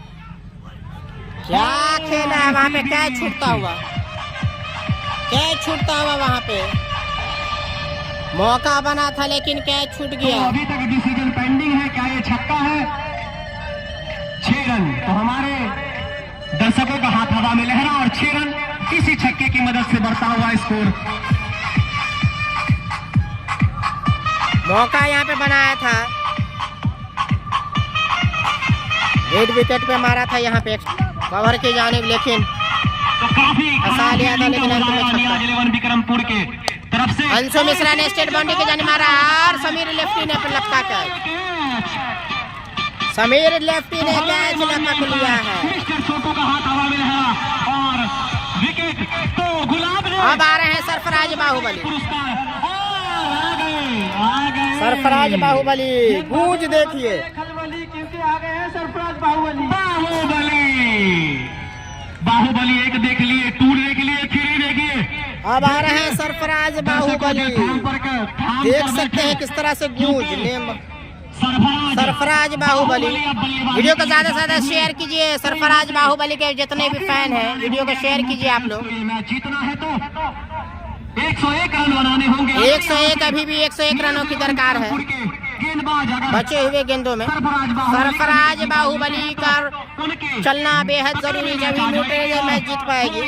क्या खेला है वहां पे, क्या छूटता हुआ, कैच छूटता हुआ वहां पे मौका बना था लेकिन कैच छूट गया। तो अभी तक डिसीजन पेंडिंग है, क्या ये छक्का है? 6 रन। तो हमारे दर्शकों का हाथ हवा में लहरा और 6 रन इसी छक्के की मदद से बढ़ता हुआ स्कोर। मौका यहाँ पे बनाया था, 8 विकेट पे मारा था यहाँ पे कवर की जानिब, लेकिन तो काफी फंसा लिया था, लेकिन अंत में नियाज 11 विक्रमपुर के तरफ से अंशु मिश्रा ने स्टेट बाउंड्री के जाने मारा और समीर लेफ्टी ने लपका कैच, समीर लेफ्टी ने कैच लपक लिया है। मिस्टर छोटू का हाथ हवा में लहरा और विकेट। तो गुलाब ने अब आ रहे हैं सरफराज बाहुबली, पुरस्कार आ गए सरफराज बाहुबली, गूंज देखिए, क्योंकि आ गए हैं सरफराज बाहुबली। बाहुबली 1 देख लिए, 2 देख लिए, 3 देखिए। अब आ रहे हैं सरफराज बाहुबली, देख सकते हैं किस तरह से गूंज नेम सरफराज बाहुबली। वीडियो को ज्यादा से ज्यादा शेयर कीजिए, सरफराज बाहुबली के जितने भी फैन हैं वीडियो को शेयर कीजिए आप लोग। जीतना है तो 101 रन बनाने होंगे, 101, अभी भी 101 रनों की दरकार है। गेंदबाज अगर बचे हुए गेंदों में सरफराज बाहुबली का चलना बेहद जरूरी, जब न्यूट्रल मैच जीत पाएगी।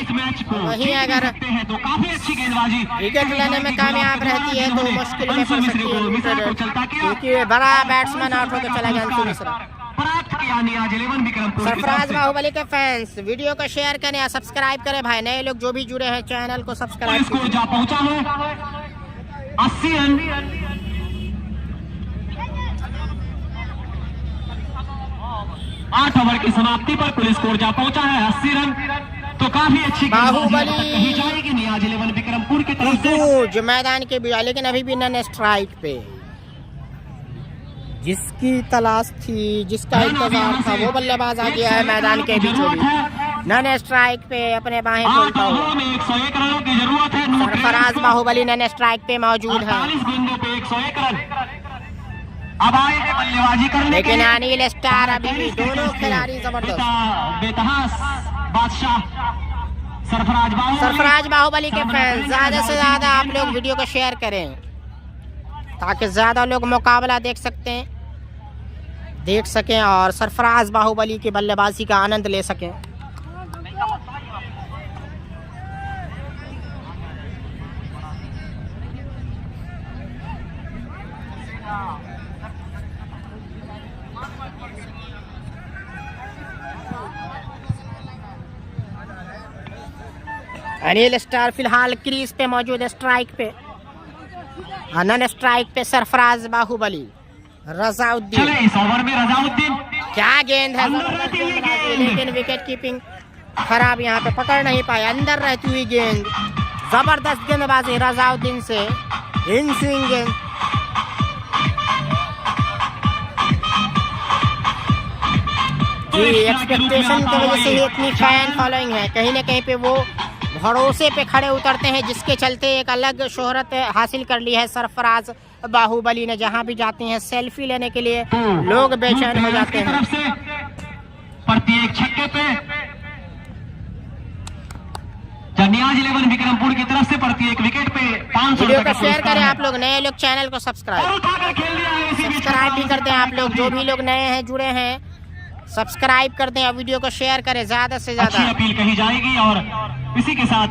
वहीं अगर तो काफी अच्छी गेंदबाजी विकेट लेने में कामयाब रहती है तो मुश्किल में पड़ सकती है न्यूट्रल, क्योंकि बड़ा बैट्समैन आउट होकर चला गया अंशु मिश्रा। सरफराज बाहुबली के फैंस वीडियो को शेयर करें और सब्सक्राइब करें भाई। नए लोग जो भी जुड़े हैं चैनल को सब्सक्राइब स्कोर जा पहुंचा है 80 रन। आठ ओवर की समाप्ति पर कुल स्कोर जा पहुंचा है 80 रन। तो काफी अच्छी बाहुबली कही जाएगी नियाज 11 विक्रमपुर की तरफ से। मैदान के बीच, लेकिन अभी भी नन स्ट्राइक पे। जिसकी तलाश थी, जिसका इंतजार था, वो बल्लेबाज आ गया है मैदान के बीचों बीच। नन स्ट्राइक पे अपने बाहें खोलता हुआ 101 रनों की जरूरत है। सरफराज बाहुबली नन स्ट्राइक पे मौजूद है, 48 गेंदों पे 101 रन। अब आए हैं बल्लेबाजी करने, लेकिन अनिल स्टार अभी भी दोनों खिलाड़ी जबरदस्त। बेतहास बादशाह सरफराज बाहुबली के फैंस ज्यादा से ज्यादा आप लोग वीडियो को शेयर करें ताकि ज्यादा लोग मुकाबला देख सकें और सरफराज बाहुबली की बल्लेबाजी का आनंद ले सकें। अनिल स्टार फिलहाल क्रीज पे मौजूद है, स्ट्राइक पे। नन स्ट्राइक पे सरफराज बाहुबली। रजाउद्दीन, इस ओवर में रजाउद्दीन क्या गेंद है, लेकिन विकेट कीपिंग खराब, यहाँ पे पकड़ नहीं पाए। अंदर रहती हुई गेंद, जबरदस्त गेंदबाजी रजाउद्दीन से। इन स्विंग गेंद, जी एक्सपेक्टेशन की वजह से ही इतनी फैन फॉलोइंग है। कहीं ना कहीं पे वो भरोसे पे खड़े उतरते हैं, जिसके चलते एक अलग शोहरत हासिल कर ली है सरफराज बाहुबली ने। जहां भी जाते हैं सेल्फी लेने के लिए लोग बेचैन हो जाते हैं। प्रत्येक छक्के पे नियाज 11 विक्रमपुर की तरफ से प्रत्येक विकेट पे 500 वीडियो को शेयर करें आप लोग। नए लोग चैनल को सब्सक्राइब भी करते हैं आप लोग। जो भी लोग नए हैं जुड़े हैं सब्सक्राइब कर दें और वीडियो को शेयर करें ज्यादा से ज्यादा। अपील कही जाएगी और इसी के साथ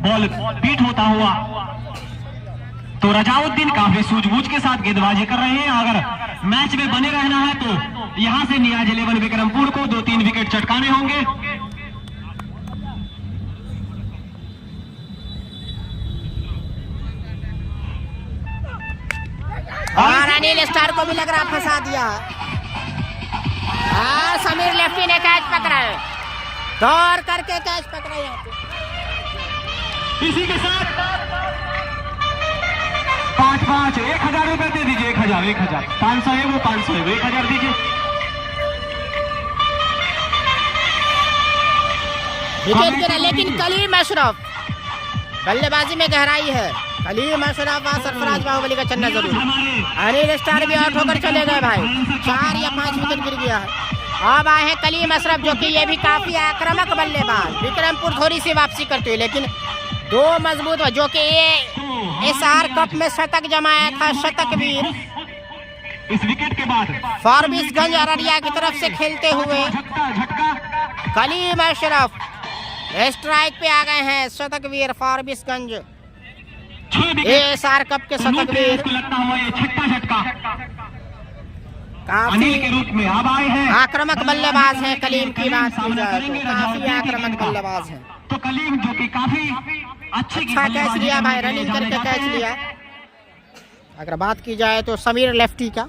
बॉल बीट होता हुआ तो रजाउद्दीन काफी सूझबूझ के साथ गेंदबाजी कर रहे हैं। अगर मैच में बने रहना है तो यहां से नियाज 11 विक्रमपुर को 2-3 विकेट चटकाने होंगे। और अनिल स्टार को भी लग रहा फंसा दिया। और समीर लेफ्टी ने कैच पकड़ा है, दौड़ करके कैच पकड़ा यहाँ पे। इसी के साथ 5-5 1000 रुपए दे दीजिए। 1000 500 है वो 500 है, 1000 दीजिए। विकेट गिरा, लेकिन कलीम अशरफ बल्लेबाजी में गहराई है। कलीम अशरफ और सरफराज बाहुबली का चलना जरूर। अनिल स्टार भी आउट होकर चले गए भाई, 4 या 5 विकेट गिर गया है। अब आए हैं कलीम अशरफ, जो कि ये भी काफी आक्रामक बल्लेबाज। विक्रमपुर थोड़ी सी वापसी करती है, लेकिन 2 मजबूत, जो कि ये SR कप में शतक जमाया था, शतक वीर। इस विकेट के बाद फारबिसगंज अररिया की तरफ से खेलते हुए कलीम अशरफ स्ट्राइक पे आ गए हैं। शतक वीर फारबिसगंज SR कप के शतक वीर। लगता हुआ ये छठा झटका काफी अनिल के रूप में अब आए हैं। आक्रामक बल्लेबाज हैं कलीम की बात की जाए तो, काफी आक्रामक बल्लेबाज हैं। तो कलीम जो कि काफी अच्छा कैच लिया भाई, रनिंग करके कैच लिया। अगर बात की जाए तो समीर लेफ्टी का,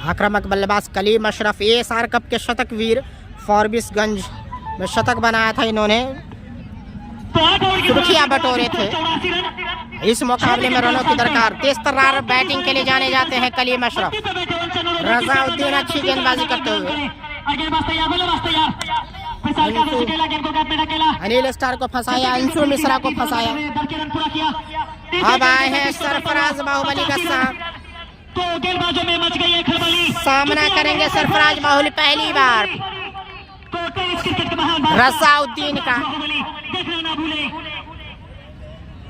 आक्रामक बल्लेबाज कलीम अशरफ SR कप के शतक वीर। फारबिसगंज में शतक बनाया था इन्होंने, सुर्खियां बटोरे थे। इस मुकाबले में रनों की दरकार। तेज तर्रार बैटिंग के लिए जाने जाते हैं कलीम अशरफ। रजाउद्दीन अच्छी गेंदबाजी करते हुए। अनिल स्टार को फंसाया, अंशु मिश्रा को फंसाया। अब आए हैं सरफराज बाहुबली का सामना करेंगे। सरफराज बाहुबली पहली बार रजाउद्दीन का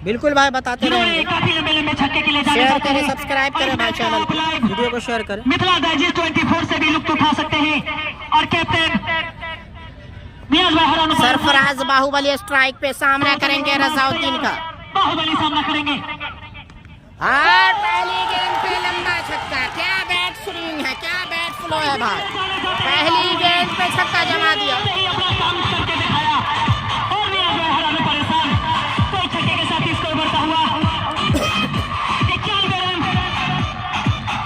बिल्कुल भाई बताते रहेंगे। काफी लंबे छक्के के लिए शेयर करें, सब्सक्राइब करें भाई चैनल को, वीडियो को शेयर करें। मिथिला डाइजेस्ट 24 से भी लुत्फ उठा सकते हैं। और कैप्टन सरफराज बाहुबली स्ट्राइक पे सामना करेंगे रजाउद्दीन का। बाहुबली सामना करेंगे। और पहली गेंद पे लंबा छक्का, क्या बैट स्विंग है, क्या बैट फ्लो है भाई। पहली गेंद पे छक्का जमा दिया। अपना काम करके दिखाया और नियाज भाई हराने परेशान। कोई छक्के के साथ इसको बढ़ता हुआ 91 रन।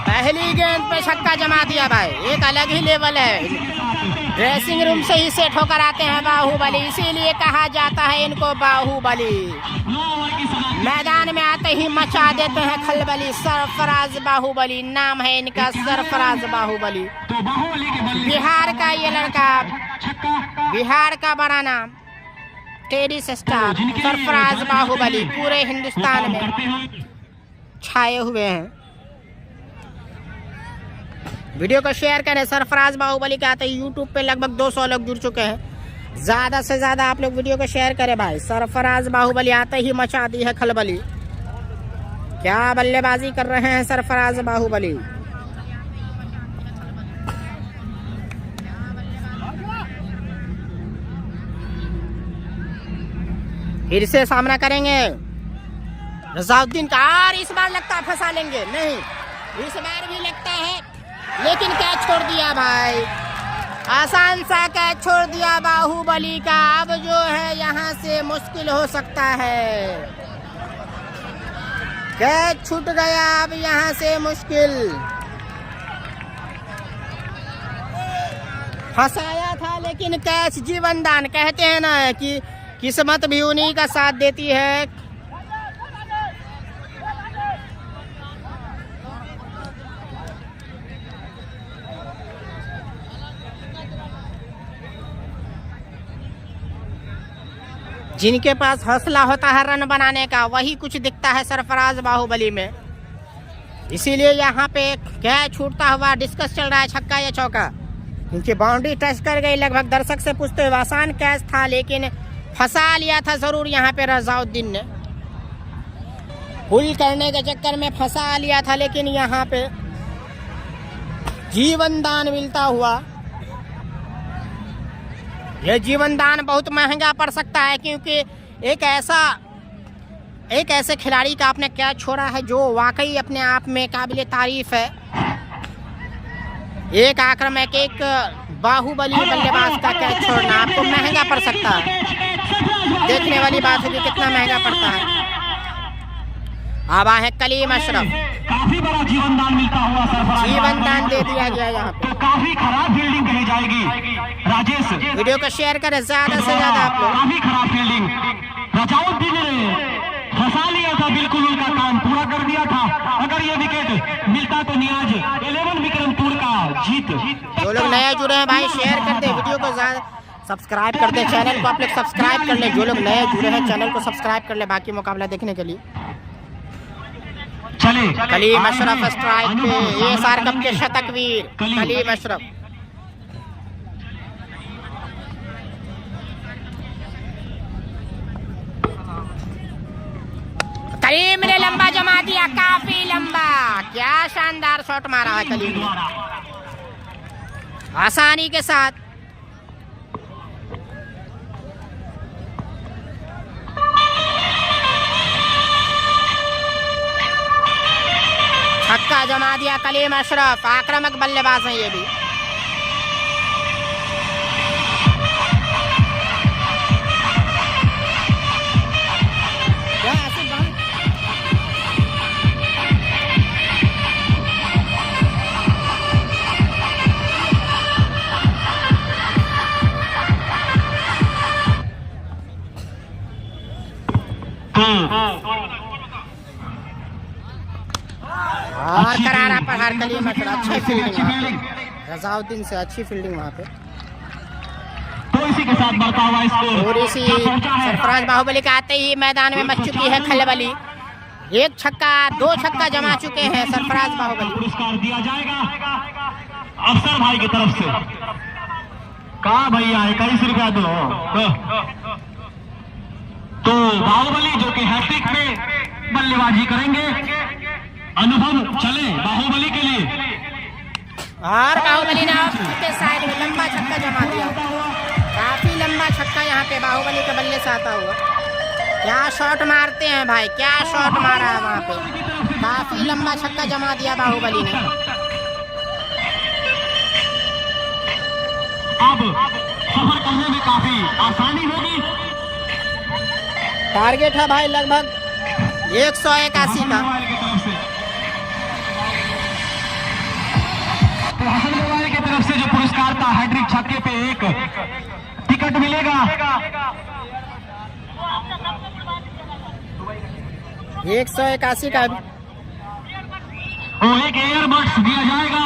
पहली गेंद पे छक्का जमा दिया भाई, एक अलग ही लेवल है। ड्रेसिंग रूम से ही सेट होकर आते हैं बाहुबली, इसीलिए कहा जाता है इनको बाहुबली। मैदान में आते ही मचा देते हैं खलबली। सरफराज बाहुबली नाम है इनका, सरफराज बाहुबली। बिहार का ये लड़का, बिहार का बड़ा नाम, टेनिस स्टार सरफराज बाहुबली पूरे हिंदुस्तान में छाए हुए हैं। वीडियो को शेयर करें। सरफराज बाहुबली के आते ही यूट्यूब पे लगभग 200 लोग जुड़ चुके हैं। ज्यादा से ज्यादा आप लोग वीडियो को शेयर करें भाई। सरफराज बाहुबली आते ही मचा दी है खलबली। क्या बल्लेबाजी कर रहे हैं सरफराज बाहुबली। फिर से सामना करेंगे रजाउद्दीन का, और इस बार लगता है फंसा लेंगे। नहीं, इस बार भी लगता है, लेकिन कैच छोड़ दिया भाई। आसान सा कैच छोड़ दिया बाहुबली का। अब जो है यहाँ से मुश्किल हो सकता है। कैच छूट गया, अब यहाँ से मुश्किल। फंसाया था लेकिन कैच जीवन दान। कहते हैं ना कि किस्मत भी उन्हीं का साथ देती है। जिनके पास हौसला होता है रन बनाने का, वही कुछ दिखता है सरफराज बाहुबली में। इसीलिए यहाँ पे कैच छूटता हुआ डिस्कस चल रहा है, छक्का या चौका। क्योंकि बाउंड्री टच कर गई। लगभग दर्शक से पूछते हुए आसान कैच था, लेकिन फंसा लिया था जरूर यहाँ पे रजाउद्दीन ने। पुल करने के चक्कर में फंसा लिया था, लेकिन यहाँ पे जीवन दान मिलता हुआ। यह जीवन दान बहुत महंगा पड़ सकता है, क्योंकि एक ऐसे खिलाड़ी का आपने कैच छोड़ा है जो वाकई अपने आप में काबिले तारीफ है। एक आक्रामक, एक बाहुबली बल्लेबाज का कैच छोड़ना आपको महंगा पड़ सकता है। देखने वाली बात है कि कितना महंगा पड़ता है। अब है कलीम अशरफ, काफी बड़ा जीवन दान मिलता हुआ सरफराज, जीवन दान दे दिया गया यहाँ पे। तो काफी खराब फील्डिंग कही जाएगी राजेश। वीडियो को शेयर करें ज्यादा से ज्यादा आप लोग। काफी खराब फील्डिंग। रजाउद्दीन ने फंसा लिया था, बिल्कुल उनका काम पूरा कर दिया था। अगर ये विकेट मिलता तो नियाज 11 विक्रमपुर का जीत। जो लोग नए जुड़े हैं भाई शेयर कर दे, वीडियो को ज्यादा सब्सक्राइब कर दे, चैनल को आप लोग सब्सक्राइब कर ले। जो लोग नए जुड़े हैं चैनल को सब्सक्राइब कर ले बाकी मुकाबला देखने के लिए। कलीम अशरफ स्ट्राइक पे, ये सार कप के शतक वीर कलीम अशरफ। कलीम ने लंबा जमा दिया, काफी लंबा। क्या शानदार शॉट मारा है कलीम ने, आसानी के साथ। छक्का जमा दिया कलीम अशरफ। आक्रामक बल्लेबाज हैं ये भी। और करारा प्रहार कलीम अशरफ, अच्छी फील्डिंग रजाउद्दीन से, अच्छी फील्डिंग वहाँ पे। तो इसी के साथ बढ़ता हुआ स्कोर और इसी सरफराज बाहुबली के आते ही मैदान में मच चुकी है खलबली। एक छक्का, 2 छक्का जमा चुके हैं सरफराज बाहुबली। पुरस्कार दिया जाएगा अफसर भाई की तरफ से। कहा भैया 21 रुपया दो। तो बाहुबली जो कि हैट्रिक में बल्लेबाजी करेंगे, अनुभव चले बाहुबली के लिए। और बाहुबली ने के साइड में लंबा छक्का जमा दिया, काफी लंबा छक्का यहाँ पे बाहुबली के बल्ले से आता हुआ। क्या शॉट मारते हैं भाई, क्या शॉट मारा है वहाँ पे, काफी लंबा छक्का जमा दिया बाहुबली ने। अब सफर करने में काफी आसानी होगी। टारगेट है भाई लगभग 181 का। तो हसन मोबाइल की तरफ से जो पुरस्कार था हैट्रिक छक्के पे एक टिकट मिलेगा। 181 का वो एक एयरबड्स दिया जाएगा,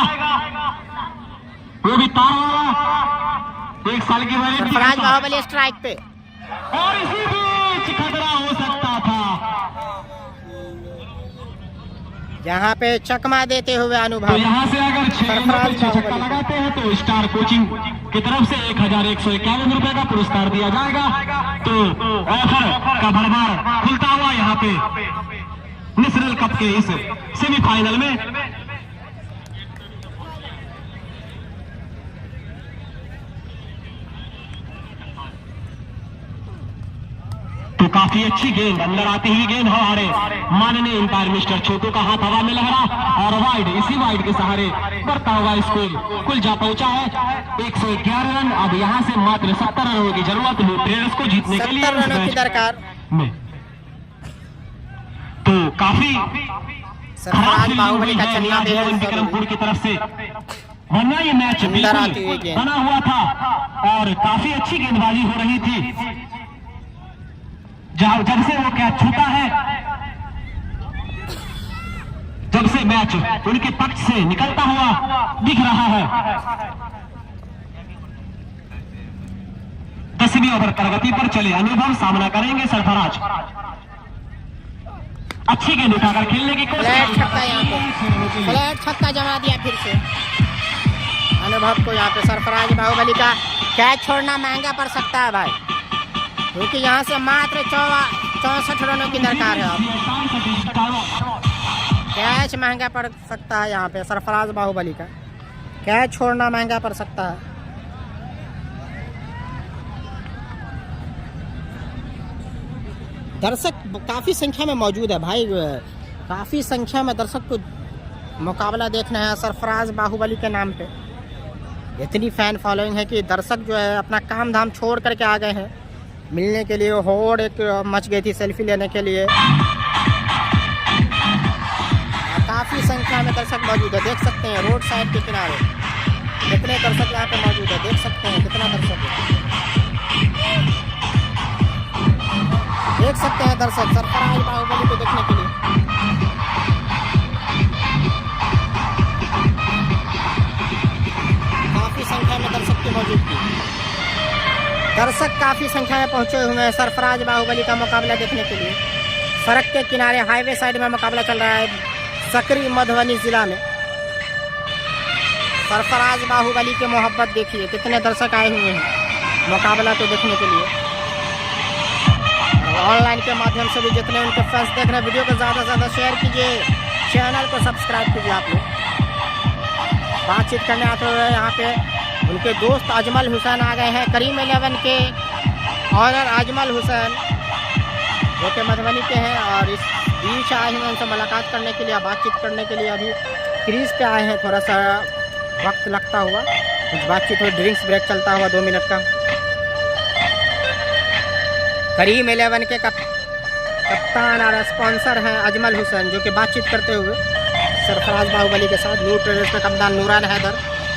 वो भी तार वाला, 1 साल की वारंटी। सरफराज बाहुबली स्ट्राइक पे, और इसी बीच खतरा हो सकता था। यहाँ पे चकमा देते हुए अनुभव। तो यहाँ से अगर 6 छक्का लगाते हैं तो स्टार कोचिंग की तरफ से 1151 रुपए का पुरस्कार दिया जाएगा। तो ऑफर का भरमार खुलता हुआ यहाँ पे नेशनल कप के इस सेमीफाइनल में। तो काफी अच्छी गेंद, अंदर आती हुई गेंद हमारे माननीय अंपायर मिस्टर छोटू का हाथ हवा में लहरा और वाइड, इसी वाइड के सहारे बढ़ता हुआ स्कोर कुल जा पहुंचा है 111 रन। अब यहां से मात्र 70 रनों की जरूरत है ट्रेडर्स को जीतने के लिए 70 रनों की दरकार में। तो काफी सरफराज बाहुबली का चन्ना विक्रमपुर की तरफ से वरना ये मैच बिल्कुल बना हुआ था और काफी अच्छी गेंदबाजी हो रही थी। जब से वो कैच छूटा है, जब से मैच उनके पक्ष से निकलता हुआ दिख रहा है। 10वीं ओवर प्रगति पर चले अनुभव सामना करेंगे सरफराज। अच्छी गेंद उठाकर खेलने की कोशिश। फ्लैट छक्का, यहाँ पे फ्लैट छक्का जमा दिया फिर से अनुभव को। यहाँ पे सरफराज बाहुबली का कैच छोड़ना महंगा पड़ सकता है भाई, क्योंकि यहाँ से मात्र 64 रनों की दरकार है। अब कैच महंगा पड़ सकता है, यहाँ पे सरफराज बाहुबली का कैच छोड़ना महंगा पड़ सकता है। दर्शक काफ़ी संख्या में मौजूद है भाई, काफ़ी संख्या में दर्शक को मुकाबला देखना है सरफराज बाहुबली के नाम पे। इतनी फ़ैन फॉलोइंग है कि दर्शक जो है अपना काम धाम छोड़ करके आ गए हैं मिलने के लिए। होड़ एक मच गई थी सेल्फी लेने के लिए। काफ़ी संख्या में दर्शक मौजूद है, देख सकते हैं रोड साइड के किनारे कितने दर्शक यहाँ पे मौजूद है, देख सकते हैं कितना दर्शक है। देख सकते हैं दर्शक सरफराज बाहुबली को देखने के लिए। काफ़ी संख्या में दर्शक की मौजूदगी, दर्शक काफ़ी संख्या में पहुंचे हुए हैं सरफराज बाहुबली का मुकाबला देखने के लिए। सड़क के किनारे हाईवे साइड में मुकाबला चल रहा है सकरी मधुबनी जिला में। सरफराज बाहुबली की मोहब्बत देखिए, कितने दर्शक आए हुए हैं मुकाबला को देखने के लिए। ऑनलाइन के माध्यम से भी जितने उनके फैंस देख रहे हैं, वीडियो को ज़्यादा से ज़्यादा शेयर कीजिए, चैनल को सब्सक्राइब कीजिए आप लोग। बातचीत करने आते हुए यहाँ पे उनके दोस्त अजमल हुसैन आ गए हैं, करीम 11 के ऑनर अजमल हुसैन जो कि मधुबनी के हैं, और इस बीच आए हैं उनसे मुलाकात करने के लिए, बातचीत करने के लिए। अभी क्रीज पे आए हैं, थोड़ा सा वक्त लगता हुआ, कुछ बातचीत हो, ड्रिंक्स ब्रेक चलता हुआ 2 मिनट का। करीम 11 के कप्तान और स्पॉन्सर हैं अजमल हुसैन, जो कि बातचीत करते हुए सरफराज बाहुबली के साथ। नूर ट्रेडर्स के कप्तान नूरान हैदर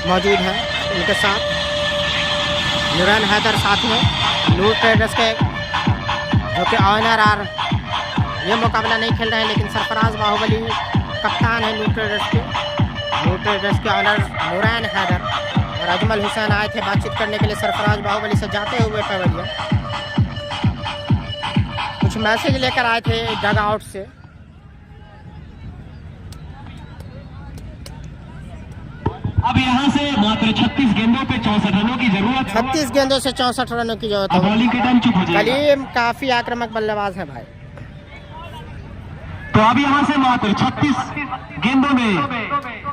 मौजूद हैं उनके साथ, नूरान हैदर साथ में नूर ट्रेडर्स के जो कि ऑनर और ये मुकाबला नहीं खेल रहे हैं, लेकिन सरफराज बाहुबली कप्तान है नूर ट्रेडर्स के ऑनर नूरान हैदर और अजमल हुसैन आए थे बातचीत करने के लिए सरफराज बाहुबली से जाते हुए पवैया। कुछ मैसेज लेकर आए थे डग आउट से। अब यहाँ से मात्र 36 गेंदों पे 64 रनों की जरूरत। 36 गेंदों से 64 रनों की जरूरत अब है। बॉलिंग के टाइम चुप हो जाएगा। कलीम काफी आक्रामक बल्लेबाज है भाई। तो अब यहाँ से मात्र 36 गेंदों में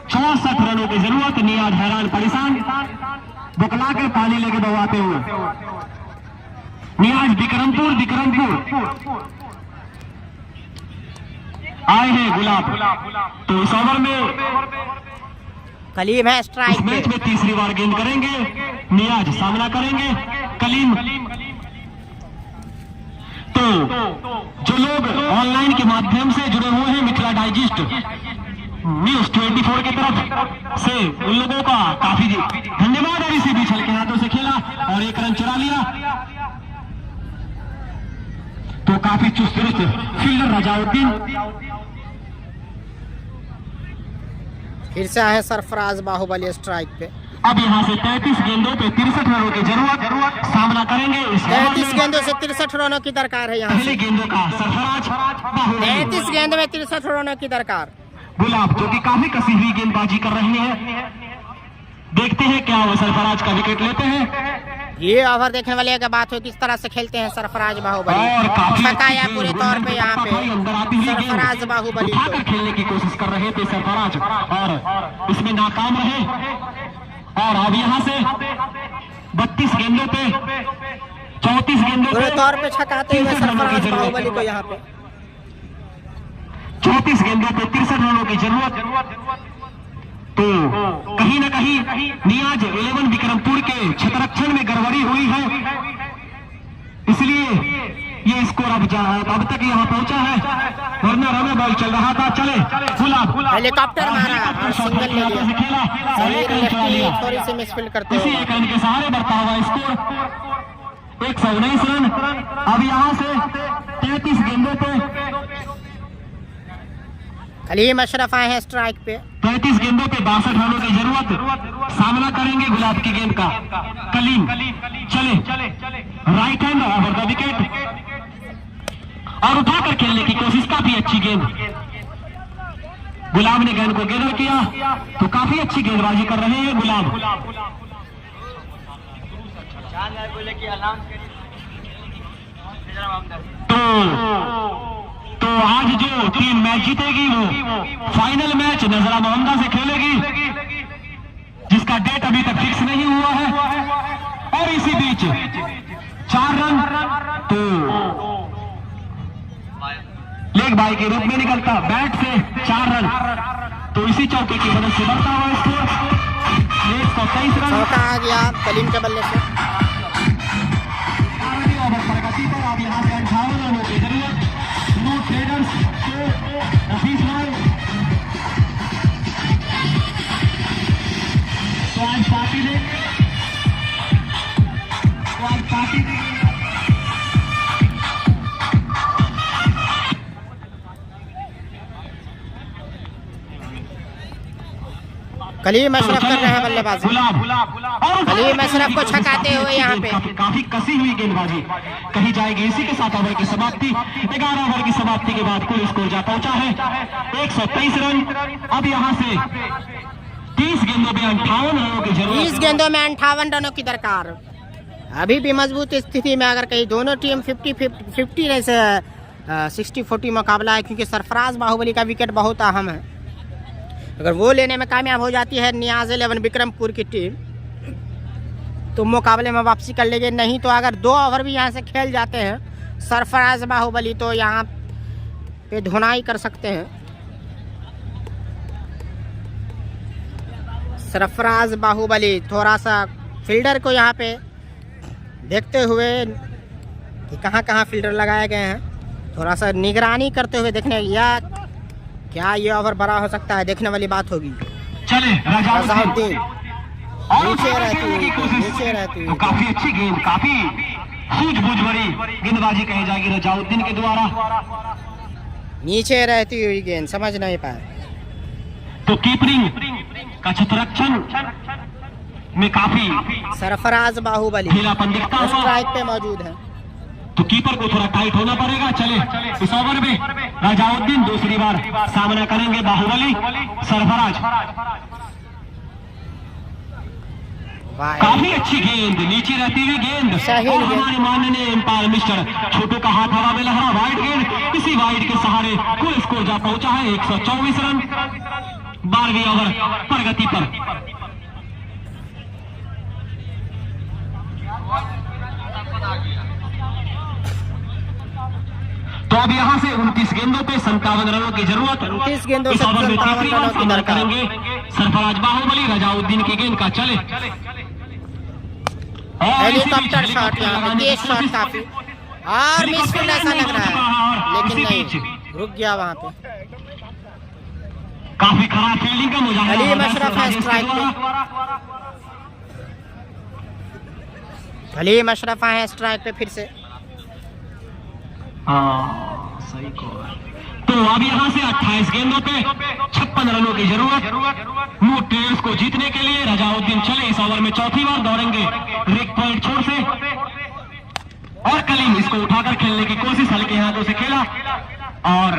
64 रनों की जरूरत। नियाज हैरान परेशान, बुकला के पानी लेके दबाते हुए। नियाज विक्रमपुर आए हैं गुलाब। तो इस ओवर में कलीम है स्ट्राइक इस मैच में तीसरी बार गेंद करेंगे। नियाज सामना करेंगे कलीम। तो जो लोग ऑनलाइन के माध्यम से जुड़े हुए हैं मिथिला डाइजेस्ट न्यूज 24 की तरफ से, उन लोगों का काफी धन्यवाद। और इसी बीच हल्के हाथों से खेला और एक रन चुरा लिया। तो काफी चुस्त दुरुस्त फील्डर रजाउद्दीन। फिर से आए सरफराज बाहुबली स्ट्राइक पे। अब यहाँ से 33 गेंदों पे 63 रनों की जरूरत। सामना करेंगे 33 गेंदों से 63 रनों की दरकार है। यहाँ पहले गेंदों का सरफराज 33 गेंद में 63 रनों की दरकार। गुलाब जो कि काफी कसी हुई गेंदबाजी कर रहे हैं। देखते हैं क्या वो सरफराज का विकेट लेते हैं। ये ओवर देखने वाले की बात हो किस तरह से खेलते हैं सरफराज बाहुबली। छकाया पूरे तौर पे यहाँ पे सरफराज बाहुबली को खेलने की कोशिश कर रहे थे सरफराज और इसमें नाकाम रहे। और अब यहाँ से 32 गेंदों पे 34 गेंदों पूरे तौर पे छकाते हुए सरफराज बाहुबली को यहाँ पे 34 गेंदों पे 63 रनों की जरूरत। तो कहीं ना कहीं नियाज 11 विक्रमपुर के क्षेत्ररक्षण में गड़बड़ी हुई है, इसलिए ये स्कोर अब तक यहाँ पहुंचा है। वरना रन बॉल चल रहा था। चले गुलाब हेलीकॉप्टर मारा और सिंगल ले लिया। समीर लेफ्टी थोड़ी सी मिसफील्ड करते इसी हुए एक रन के सहारे बढ़ता हुआ स्कोर 119 रन। अब यहाँ से 33 गेंदों पे कलीम अशरफ आए हैं स्ट्राइक पे। 35 गेंदों पे 62 रनों की जरूरत। सामना करेंगे गुलाब की गेंद का कलीम। चले right hand over the wicket और उठाकर खेलने की कोशिश। काफी अच्छी गेंद। गुलाब ने गेंद को गैदर किया। तो काफी अच्छी गेंदबाजी कर रहे हैं गुलाब। तो आज जो टीम मैच जीतेगी वो फाइनल मैच नजरा मोहम्मदा से खेलेगी, जिसका डेट अभी तक फिक्स नहीं हुआ है। और इसी बीच 4 रन तो लेग बाई के रूप में निकलता। बैट से 4 रन तो इसी चौके की मदद से बढ़ता हुआ स्कोर 123 रन। चौका आ गया कलीम के बल्ले से। ओवर प्रगति पर अब यहाँ से 58 रनों की जरूरत। नो ट्रेडर्स हफीज भाई तो आज पार्टी देंगे। कलीम अशरफ कर रहे हैं बल्लेबाजी। कलीम अशरफ को छकाते हुए यहाँ पे काफी कसी हुई गेंदबाजी कही जाएगी। इसी के साथ ओवर की समाप्ति। 11 ओवर की समाप्ति के बाद कुल स्कोर जा पहुंचा है 123 रन। अब यहाँ से 30 गेंदों में 58 रनों की जरूरत। 30 गेंदों में 58 रनों की दरकार। अभी भी मजबूत स्थिति में अगर कहीं दोनों टीम 50 नहीं से 60-40 मुकाबला है, क्योंकि सरफराज बाहुबली का विकेट बहुत अहम है। अगर वो लेने में कामयाब हो जाती है नियाज 11 विक्रमपुर की टीम तो मुकाबले में वापसी कर लेंगे। नहीं तो अगर 2 ओवर भी यहाँ से खेल जाते हैं सरफराज बाहुबली तो यहाँ पे धुनाई कर सकते हैं। सरफराज बाहुबली थोड़ा सा फील्डर को यहाँ पे देखते हुए कि कहाँ कहाँ फील्डर लगाए गए हैं, थोड़ा सा निगरानी करते हुए देखने या क्या ये ओवर बड़ा हो सकता है, देखने वाली बात होगी। चले रजाउद्दीन नीचे रहती तो काफी अच्छी गेंद, काफी सूझबूझ भरी गेंदबाजी कही जाएगी रजाउद्दीन के द्वारा। नीचे रहती हुई गेंद समझ नहीं पाए। तो कीपरिंग का क्षेत्ररक्षण में काफी सरफराज बाहुबली ढीलापन दिखता हुआ स्ट्राइक पे मौजूद है। तो कीपर को थोड़ा टाइट होना पड़ेगा। चले इस ओवर में रजाउद्दीन दूसरी बार सामना करेंगे बाहुबली सरफराज। काफी अच्छी गेंद, नीचे रहती हुई गेंद और हमारे माननीय एम्पायर मिस्टर छोटू का हाथ हवा में लहरा। वाइड गेंद, इसी वाइड के सहारे कुल स्कोर जा पहुंचा है 124 रन 12वीं ओवर प्रगति पर। तो अब यहाँ से 29 गेंदों पे 57 रनों की जरूरत। 29 गेंदों से इस ओवर में 57 रनों की दरकार करेंगे सरफराज बाहुबली रजाउद्दीन की गेंद का चले। हेलीकॉप्टर शॉट, यहाँ पे तेज शॉट काफी और मिसफील्ड ऐसा लग रहा है, लेकिन नहीं, रुक गया वहां पे। काफी खराब फील्डिंग का मुजाहिरा। हलीम अशरफ है स्ट्राइक पे, हलीम अशरफ है स्ट्राइक पे फिर से। सही कॉल। तो अब यहाँ से 28 गेंदों पे 56 रनों की जरूरत। न्यू ट्रेडर्स को जीतने के लिए रजाउद्दीन चले। इस ओवर में चौथी बार दौड़ेंगे रिक पॉइंट छोर से और कलीम इसको उठाकर खेलने की कोशिश हल्के हाथों से खेला और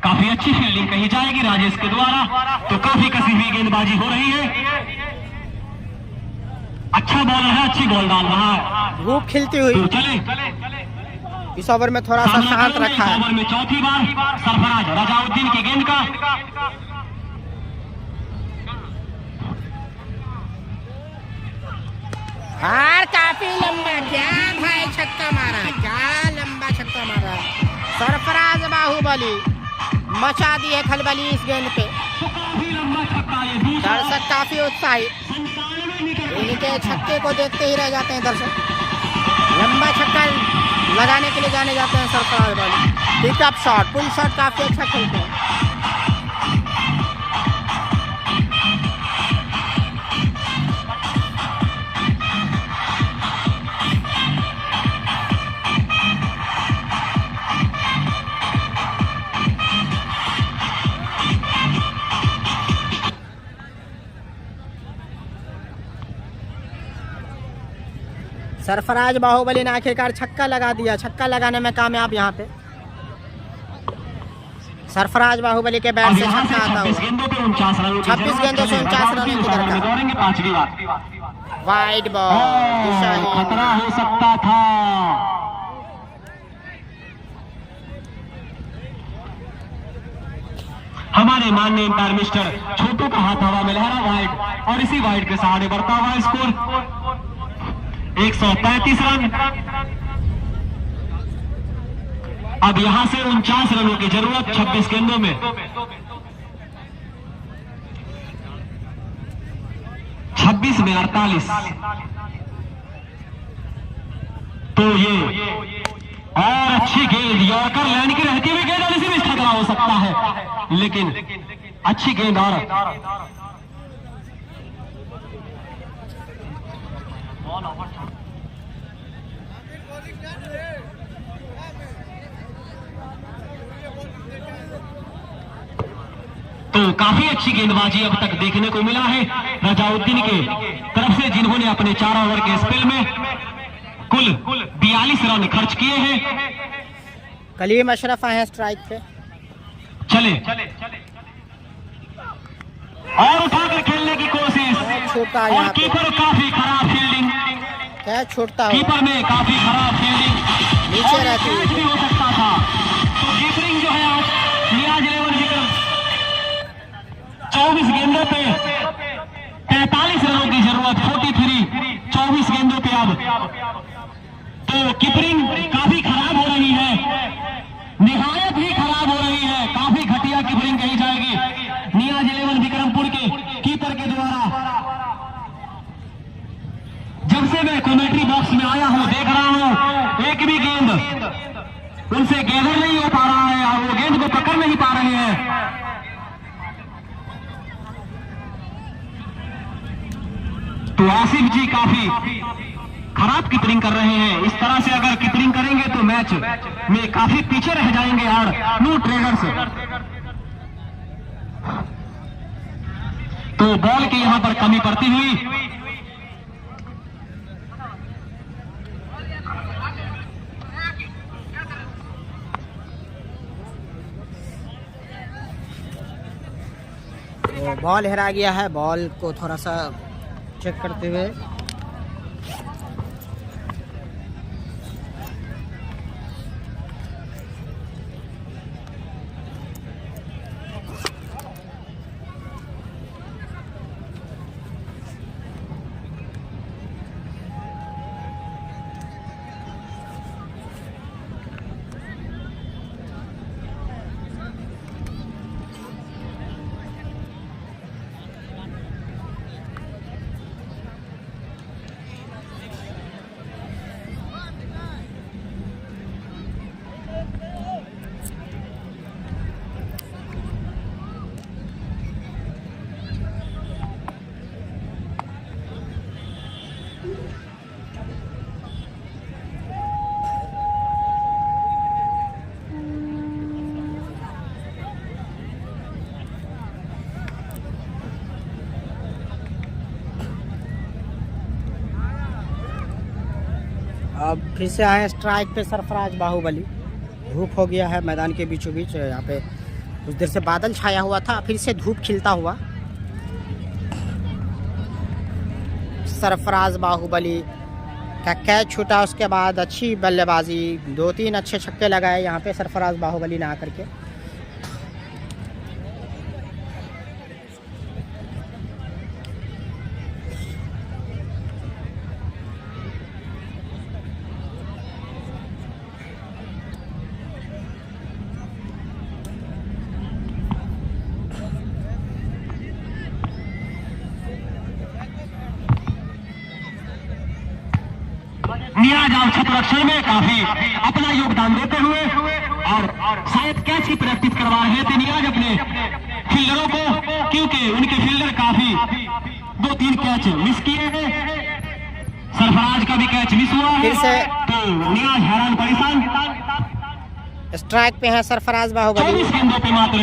काफी अच्छी फील्डिंग कही जाएगी राजेश के द्वारा। तो काफी कसी हुई गेंदबाजी हो रही है। अच्छा बॉलर है, अच्छी बॉल डाल रहा है, धूप खिलती हुई। तो चले इस ओवर में थोड़ा सा शांत रखा है। ओवर में चौथी बार सरफराज रजाउद्दीन की गेंद का और काफी लंबा, क्या भाई छक्का मारा, क्या लंबा छक्का मारा। सरफराज बाहुबली मचा दी है खलबली इस गेंद पे। दर्शक काफी उत्साहित, इनके छक्के को देखते ही रह जाते हैं दर्शक। लंबा छक्का लगाने के लिए जाने जाते हैं सरफराज वाली। पिकअप शॉट, पुल शॉट काफी अच्छा खेलते हैं। सरफराज बाहुबली ने आखिरकार छक्का लगा दिया, छक्का लगाने में कामयाब। यहाँ पे सरफराज बाहुबली के बैट से छक्का आता हुआ। 26 गेंदों से 49 रनों की दरकार। वाइड बॉल, खतरा हो सकता था। हमारे माननीय एम्पायर मिस्टर छोटू का हाथ हवा में लहरा। वाइड और इसी वाइड के सहारे बढ़ता हुआ स्कोर 135 रन। अब यहां से 49 रनों की जरूरत 26 गेंदों में। 26 में 48। तो ये और अच्छी गेंद यॉर्कर लाइन की रहती हुई गेंद और इसी में टकराव हो सकता है, लेकिन अच्छी गेंद और तो काफी अच्छी गेंदबाजी अब तक देखने को मिला है रजाउद्दीन के तरफ से, जिन्होंने अपने 4 ओवर के स्पेल में कुल 42 रन खर्च किए हैं। कलीम अशरफ है स्ट्राइक पे, चले और उठाकर खेलने की कोशिश। छूटा और यहाँ पे, कीपर काफी खराब फील्डिंग, क्या छूटता हुआ कीपर में काफी खराब फील्डिंग, नीचे रहती हुई। भी हो सकता था। तो कीपरिंग जो है आज नियाज 11 विक्रम 24 गेंदों पे 43 रनों की जरूरत, 43 24 गेंदों पे अब। तो कीपरिंग काफी खराब हो रही है, निहायत ही खराब हो रही है, काफी घटिया कीपरिंग कही जाएगी नियाज 11 विक्रमपुर के कीपर के द्वारा। जब से मैं कमेंट्री बॉक्स में आया हूं देख रहा हूं एक भी गेंद उनसे गैदर नहीं हो पा रहा है और वो गेंद को पकड़ नहीं पा रहे हैं। तो आसिफ जी काफी खराब कीपरिंग कर रहे हैं। इस तरह से अगर कीपरिंग करेंगे तो मैच में काफी पीछे रह जाएंगे और न्यू ट्रेडर्स। तो बॉल की यहां पर कमी पड़ती हुई तो बॉल हेरा गया है। बॉल को थोड़ा सा चेक करते हुए अब फिर से आए स्ट्राइक पे सरफराज बाहुबली। धूप हो गया है मैदान के बीचों बीच। यहाँ पे कुछ देर से बादल छाया हुआ था, फिर से धूप खिलता हुआ। सरफराज बाहुबली का कैच छूटा, उसके बाद अच्छी बल्लेबाजी, 2-3 अच्छे छक्के लगाए यहाँ पे सरफराज बाहुबली ने आकर के। नियाज और क्षेत्ररक्षण में काफी अपना योगदान देते हुए और शायद कैच की प्रैक्टिस करवा रहे थे नियाज अपने फील्डरों को, क्योंकि उनके फील्डर काफी 2-3 कैच मिस किए हैं। सरफराज का भी कैच मिस हुआ है, तो नियाज हैरान परेशान। स्ट्राइक पे है सरफराज बाहुबली। 24 गेंदों पे मात्र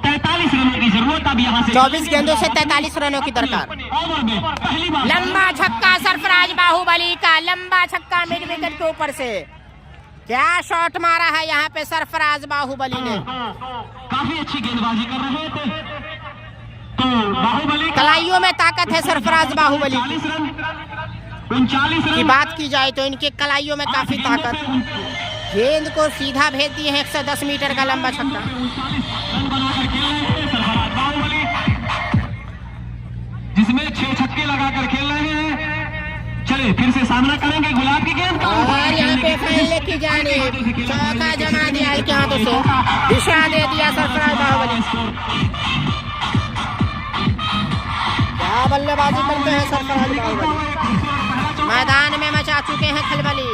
43 रनों की जरूरत। अब यहाँ से 24 गेंदों से 43 रनों की दरकार। ओवर में पहली बार लंबा छक्का सरफराज बाहुबली का, लंबा छक्का मिड विकेट के ऊपर से। क्या शॉट मारा है यहाँ पे सरफराज बाहुबली ने। काफी अच्छी गेंदबाजी कर रहे थे, तो बाहुबली कलाइयों में ताकत है सरफराज बाहुबली की। 39 की रन बात की जाए तो इनके कलाइयों में काफी ताकत। गेंद को सीधा भेज दिए हैं 110 मीटर का लंबा छक्का। रन बनाकर खेल रहे हैं सरफराज बाहुबली, जिसमें 6 छक्के लगाकर खेल रहे हैं। चले फिर से सामना करेंगे गुलाब की गेंद का, और यहाँ पे फैलने की जाने चौका जमा दिया हल्के हाथों से, दिशा दे दिया सरफराज बाहुबली। क्या बल्लेबाजी करते हैं सरफराज बाहुबली। मैदान में मचा चुके हैं खलबली।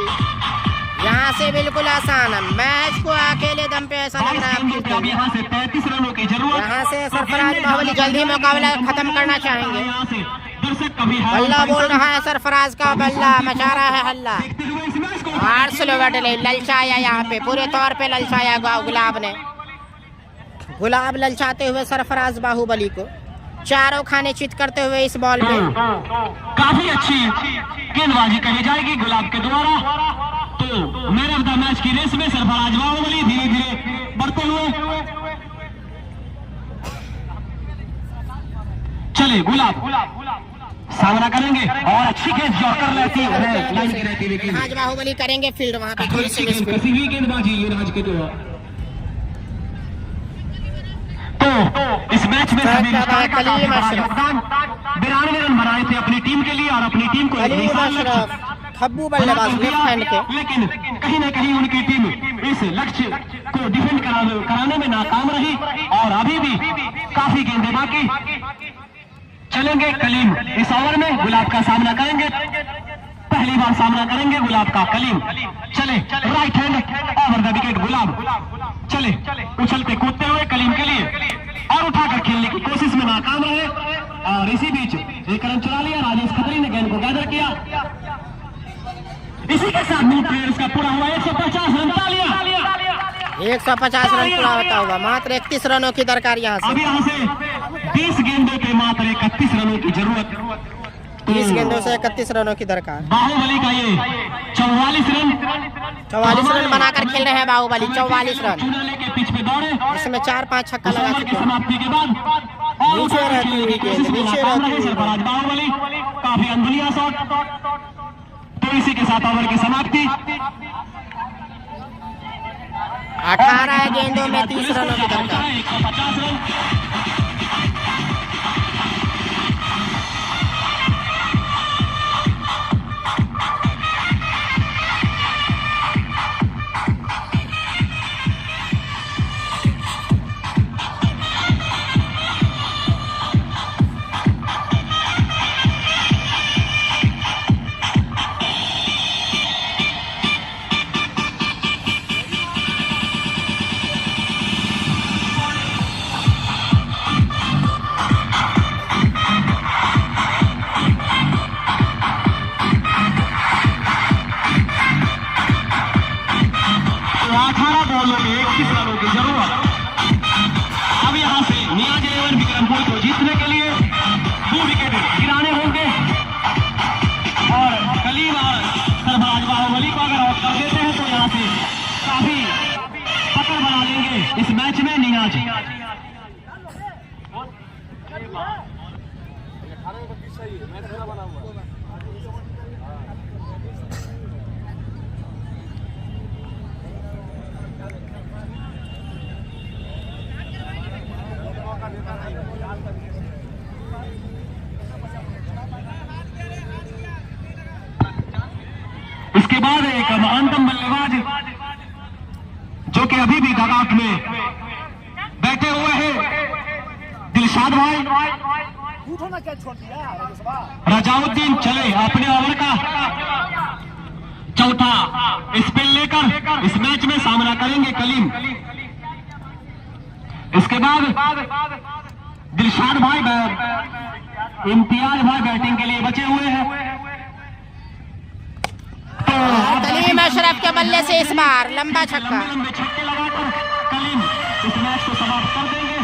यहाँ से बिल्कुल आसान, मैच को अकेले दम पे ऐसा लग रहा है। यहाँ से 33 रनों की जरूरत। यहाँ से सरफराज बाहुबली जल्दी मुकाबला खत्म करना चाहेंगे। बल्ला बोल रहा है सरफराज का, बल्ला मचा रहा है हल्ला। और स्लो बटले ललचाया, यहाँ पे पूरे तौर पे ललचाया गुलाब ने। गुलाब ललचाते हुए सरफराज बाहुबली को चारों खाने चित करते हुए इस बॉल पे। काफी अच्छी गेंदबाजी कही जाएगी गुलाब के द्वारा। तो मैन ऑफ द मैच की रेस में सरफराज बाहुबली धीरे धीरे बढ़ते हुए। चले गुलाब सामना करेंगे और अच्छी गेंद जॉकर लेती है लाइन की रहती है। आज बाहुबली करेंगे फील्ड वहां पे थोड़ी सी मिस कसी हुई गेंदबाजी युवराज के द्वारा। तो इस मैच में सभी कलीम अशरफ 92 रन बनाए थे अपनी टीम के लिए और अपनी टीम को कलीम अशरफ खब्बू बल्लेबाज लेफ्ट हैंड के। लेकिन कहीं न कहीं उनकी टीम इस लक्ष्य को डिफेंड कराने में नाकाम रही और अभी भी काफी गेंदें बाकी। चलेंगे कलीम इस ओवर में गुलाब का सामना करेंगे, पहली बार सामना करेंगे गुलाब का कलीम। चले right hand over the wicket Gulab. चले उछलते कूदते हुए कलीम के लिए और उठाकर खेलने की कोशिश में नाकाम रहे और इसी बीच एक रन चुरा लिया। राजेश खत्री ने गेंद को गैदर किया। इसी के साथ न्यू प्लेयर्स का पूरा हुआ 150 रन तालियां। 150 रन पूरा होता हुआ मात्र 31 रनों की दरकार। यहाँ से अब यहाँ से 20 गेंदों पे मात्र 31 रनों की जरूरत। 30 गेंदों से 31 रनों की दरकार। बाहुबली का ये 44 रन बनाकर खेल रहे हैं बाहुबली। 44 रन चुनाले के पिच पे दौड़े, इसमें 4-5 छक्का लगा ओवर चुके की हैं। समाप्ति के बाद और नीचे उठाकर रहती खेलने हुई की कोशिश में नीचे नाकाम रहती रहे हुई। सरफराज बाहुबली। काफी अंधुलिया शॉट। तो इसी के साथ ओवर की समाप्ति। 18 गेंदों में 30 रनों की दरकार। 150 रन। गिराने होंगे और कलीम और सरफराज बाहुबली को आज। इसके बाद एक महानतम बल्लेबाज जो कि अभी भी दगाट में बैठे हुए हैं, दिलशाद भाई रजाउद्दीन चले अपने ओवर का चौथा स्पिन लेकर इस मैच में सामना करेंगे कलीम। इसके बाद दिलशाद भाई इम्तियाज भाई बैटिंग के लिए बचे हुए हैं। कलीम अशरफ के बल्ले से इस बार लंबा छक्का। लंबे छक्के लगाकर कलीम इस मैच को समाप्त कर देंगे।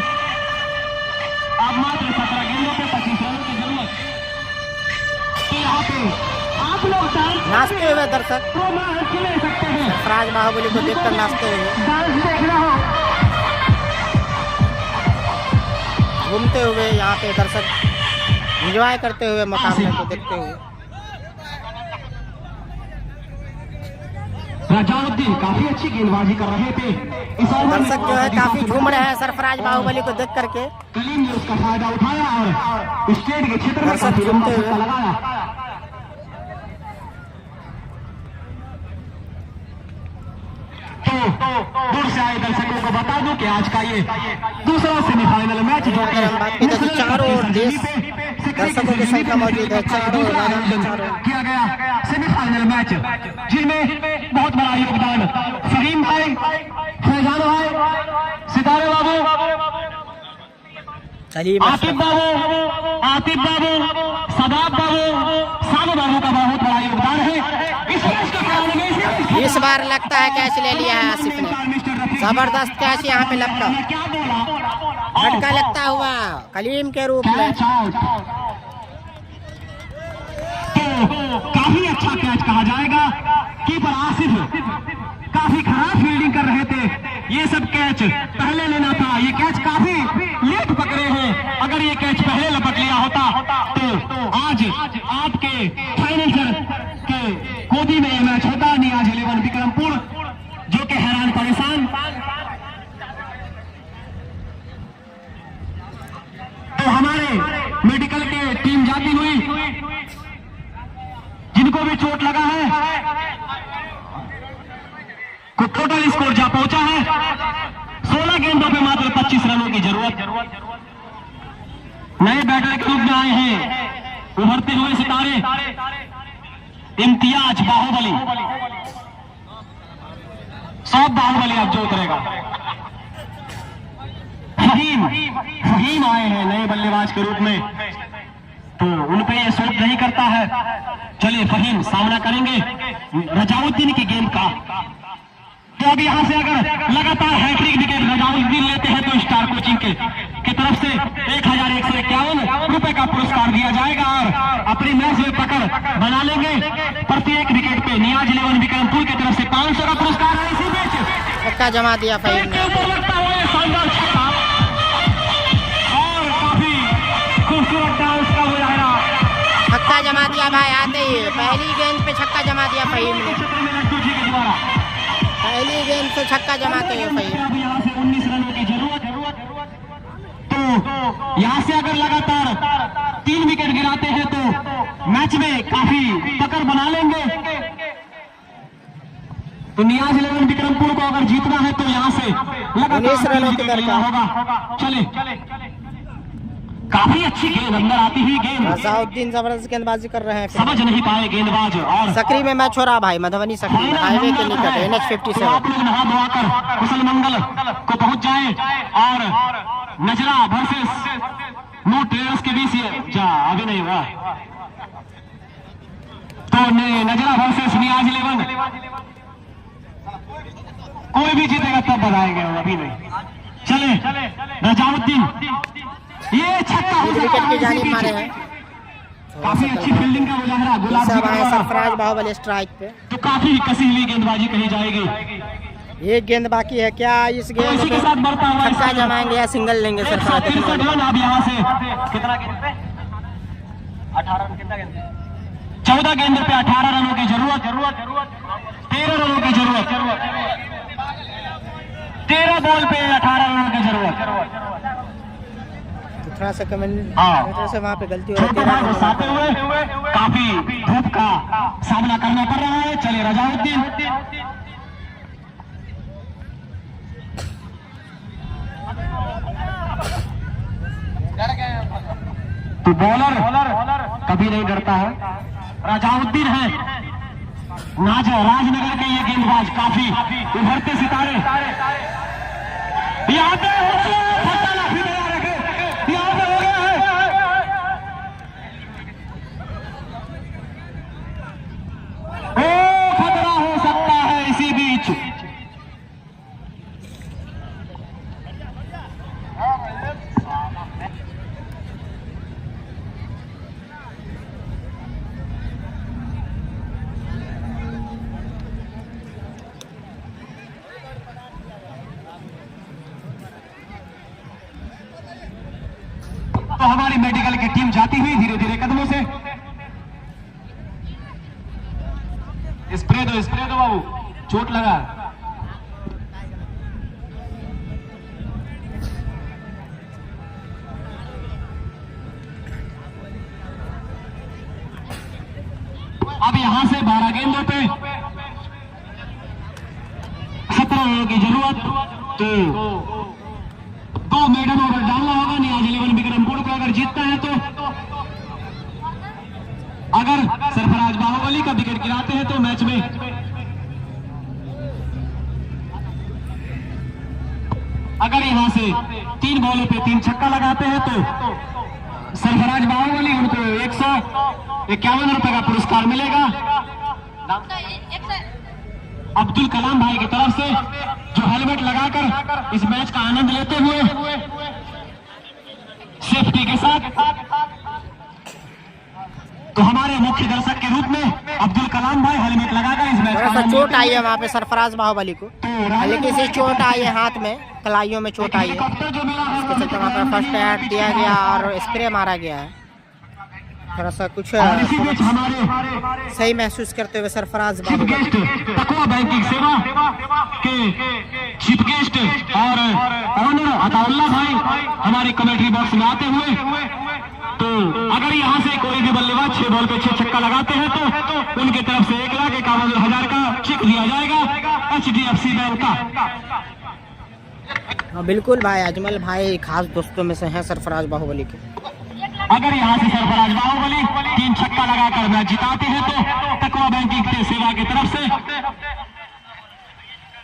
अब मात्र 17 गेंदों पे 25 रनों की जरूरत। तो यहाँ पे आप लोग नाचते हुए दर्शक ले सकते हैं, सरफराज बाहुबली को देखकर नाचते हुए, डांस देख रहे हो। घूमते हुए यहाँ पे दर्शक एंजॉय करते हुए मुकाबले को देखते हुए। रजाउद्दीन काफी अच्छी गेंदबाजी कर रहे थे। इस ओवर में दर्शक जो है काफी झूम रहे हैं सरफराज बाहुबली को देख करके। कलीम ने उसका फायदा उठाया और स्टेट के क्षेत्र में दर्शक काफी लंबा झूमते हुए। छक्का लगाया। तो दूर से आए दर्शकों को बता दूं कि आज का ये दूसरा सेमीफाइनल मैच जो अगर हम बात करें तो चारों ओर देश दर्शकों की संख्या मौजूद है, चारों ओर मैदान के चारों ओर। किया गया सेमीफाइनल मैच जिनमें बहुत बड़ा योगदान फहीम भाई, फैजान भाई, सितारे बाबू, कलीम आतिफ बाबू, सदाब बाबू, सानू बाबू का बहुत बड़ा योगदान है। इस मैच के खिलाड़ी में इस बार लगता है कैच ले लिया है आसिफ ने। जबरदस्त कैच यहाँ पे लगता, क्या बोला, झटका लगता हुआ कलीम के रूप में। काफी अच्छा कैच कहा जाएगा। कीपर आसिफ काफी खराब फील्डिंग कर रहे थे। ये सब कैच पहले लेना था। ये कैच काफी लेट पकड़े हैं। अगर ये कैच पहले लपक लिया होता तो आज आपके फाइनल के गोदी में ये मैच होता। नियाज 11 विक्रमपुर जो कि हैरान परेशान। तो हमारे मेडिकल के टीम जाती हुई, जिनको भी चोट लगा है, को टोटल स्कोर जा पहुंचा है 16 गेंदों पे मात्र 25 रनों की जरूरत। नए बैटर के रूप में आए हैं उभरते हुए सितारे इम्तियाज बाहुबली, सब बाहुबली अब जो उतरेगा। फहीम आए हैं नए बल्लेबाज के रूप में, तो उन पे ये सूट नहीं करता है। चलिए फहीम सामना करेंगे रजाउद्दीन की गेंद का। तो अब यहाँ से अगर लगातार हैट्रिक विकेट रजाउद्दीन लेते हैं तो स्टार कोचिंग के तरफ से 1151 रुपए का पुरस्कार दिया जाएगा और अपनी मैच में पकड़ बना लेंगे। प्रत्येक विकेट पे नियाज 11 विक्रमपुर की तरफ से 500 का पुरस्कार है। इसी बीच छक्का जमा दिया फहीम ने। लगता हुआ ये शानदार छक्का और काफी खूबसूरत डांस का मुजाहरा। छक्का जमा दिया भाई आते ही। पहली गेंद पे छक्का जमा दिया फहीम ने। पहली गेंद से छक्का जमाते हुए फहीम। यहाँ से 19 रनों की जरूरत। तो यहाँ से अगर लगातार 3 विकेट गिराते हैं तो मैच में काफी पकड़ बना लेंगे। तो नियाज 11 विक्रमपुर को अगर जीतना है तो यहाँ से 19 रनों की दरकार होगा। चले काफी अच्छी गेंद, अंदर आती हुई गेंद। रजाउद्दीन जबरदस्त गेंदबाजी कर रहे हैं। समझ नहीं पाए गेंदबाज और सकरी में मैच हो रहा भाई, मधुबनी सकरी में, हाईवे के निकट NH57। आप लोग नहा धोआ कर कुशल मंगल को पहुंच जाए और नजरा वर्सेस नो ट्रेडर्स के बीच जा अभी नहीं हुआ तो नजरा वर्सेस नियाज 11 कोई भी जीतेगा तब बताएंगे, अभी नहीं। चले रजाउद्दीन ये छक्का विकेट की जानिब मारे हैं। काफी अच्छी फील्डिंग का मुजाहरा गुलाब सब आए सरफराज बाहुबली स्ट्राइक पे। तो काफी कसी हुई गेंदबाजी कही जाएगी। एक गेंद बाकी है, क्या इस तो गेंद इसी पे के साथ बढ़ता हुआ छक्का जमाएंगे या सिंगल लेंगे सरफराज? 163 रन अब यहाँ से कितना गेंद पे 18 रन, कितना गेंद पे 14 गेंद पे 18 रनों की जरूरत 13 रनों की जरूरत 13 बॉल पे 18 रनों की जरूरत। थोड़ा सा कमेंट हाँ। से वहाँ पे गलती हो छोटे भाई घुसाते हुए काफी धूप का सामना करना पड़ रहा है। चलिए रजाउद्दीन तो बॉलर कभी नहीं डरता है। रजाउद्दीन है राजनगर के ये गेंदबाज, काफी उभरते सितारे। यहाँ पे यहाँ पे हो गया है। ओ खतरा हो सकता है इसी बीच। तो हमारी मेडिकल की टीम जाती हुई धीरे धीरे कदमों से। स्प्रे दो बाबू, चोट लगा। अब यहां से 12 गेंदों पे 17 रनों की जरूरत। तो 2 मेडन ओवर डालना होगा नियाज 11 विक्रमपुर को अगर जीतता है तो। अगर सरफराज बाहुबली का विकेट गिराते हैं तो मैच में अगर यहां से 3 बॉलों पे 3 छक्का लगाते हैं तो सरफराज बाहुबली उनको 151 रुपए का पुरस्कार मिलेगा अब्दुल कलाम भाई की तरफ से, जो हेलमेट लगाकर इस मैच का आनंद लेते हुए सेफ्टी के साथ। तो हमारे मुख्य दर्शक के रूप में अब्दुल कलाम भाई हेलमेट लगाकर इस मैच का चोट आई है वहाँ पे सरफराज बाहुबली को, लेकिन इसे चोट आई है हाथ में, कलाइयों में चोट आई है। इसके चलते वहाँ पर फर्स्ट एड दिया गया और स्प्रे मारा गया है। थोड़ा सा कुछ सही महसूस करते हुए सरफराज तकवा बैंकिंग सेवा के चीफ गेस्ट और ऑनर अताउल्ला भाई हमारे कमेंट्री बॉक्स में आते हुए। तो अगर यहाँ से कोई भी बल्लेबाज 6 बॉल पे 6 छक्का लगाते हैं तो उनके तरफ से 1,51,000 का चेक दिया जाएगा HDFC बैंक का। बिल्कुल भाई, अजमल भाई खास दोस्तों में से हैं सरफराज बाहुबली के। अगर यहाँ से सरफराज बाहुबली 3 छक्का लगाकर मैच जिताते हैं तो तकवा बैंकिंग सेवा की तरफ से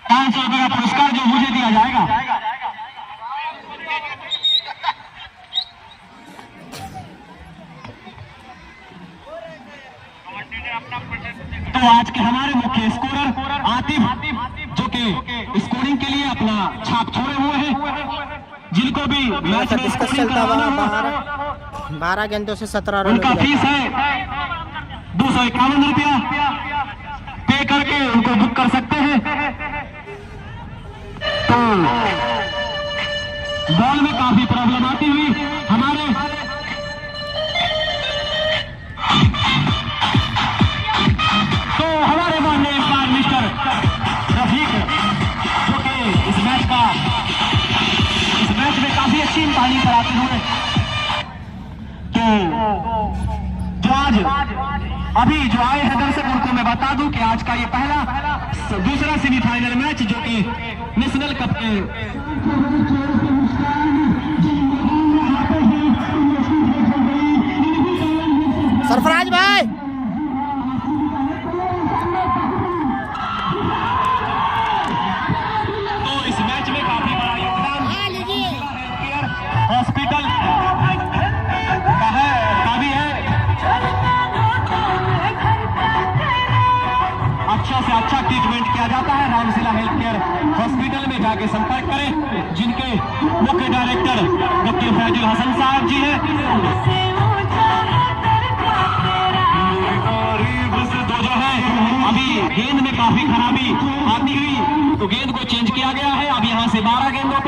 500 रुपए का पुरस्कार जो मुझे दिया जाएगा। तो आज के हमारे मुख्य स्कोरर आतिफ, जो कि स्कोरिंग के लिए अपना छाप छोड़े हुए हैं, जिनको भी मैच में डिस्कस चलता हुआ 12 गेंदों से 17 रन। उनका फीस है 251 रुपया, पे करके उनको बुक कर सकते हैं। तो बॉल में काफी प्रॉब्लम आती हुई हमारे माननीय प्राइम मिनिस्टर रफीक, जो कि इस मैच में काफी अच्छी पानी कराते हुए, तो जो आज अभी जो आए हैं दर्शक उनको मैं बता दूं कि आज का ये दूसरा सेमीफाइनल मैच जो कि नेशनल कप के सरफराज भाई तो इस मैच में काफी बड़ा योगदान हॉस्पिटल का भी है। अच्छा से अच्छा ट्रीटमेंट किया जाता है। रामशिला हेल्थ केयर हॉस्पिटल में जाके संपर्क करें, जिनके मुख्य डायरेक्टर डॉक्टर फैजुल हसन साहब जी हैं। तो जो है अभी गेंद में काफी खराबी आती हुई तो गेंद को चेंज किया गया है। अब यहाँ से 12 गेंदों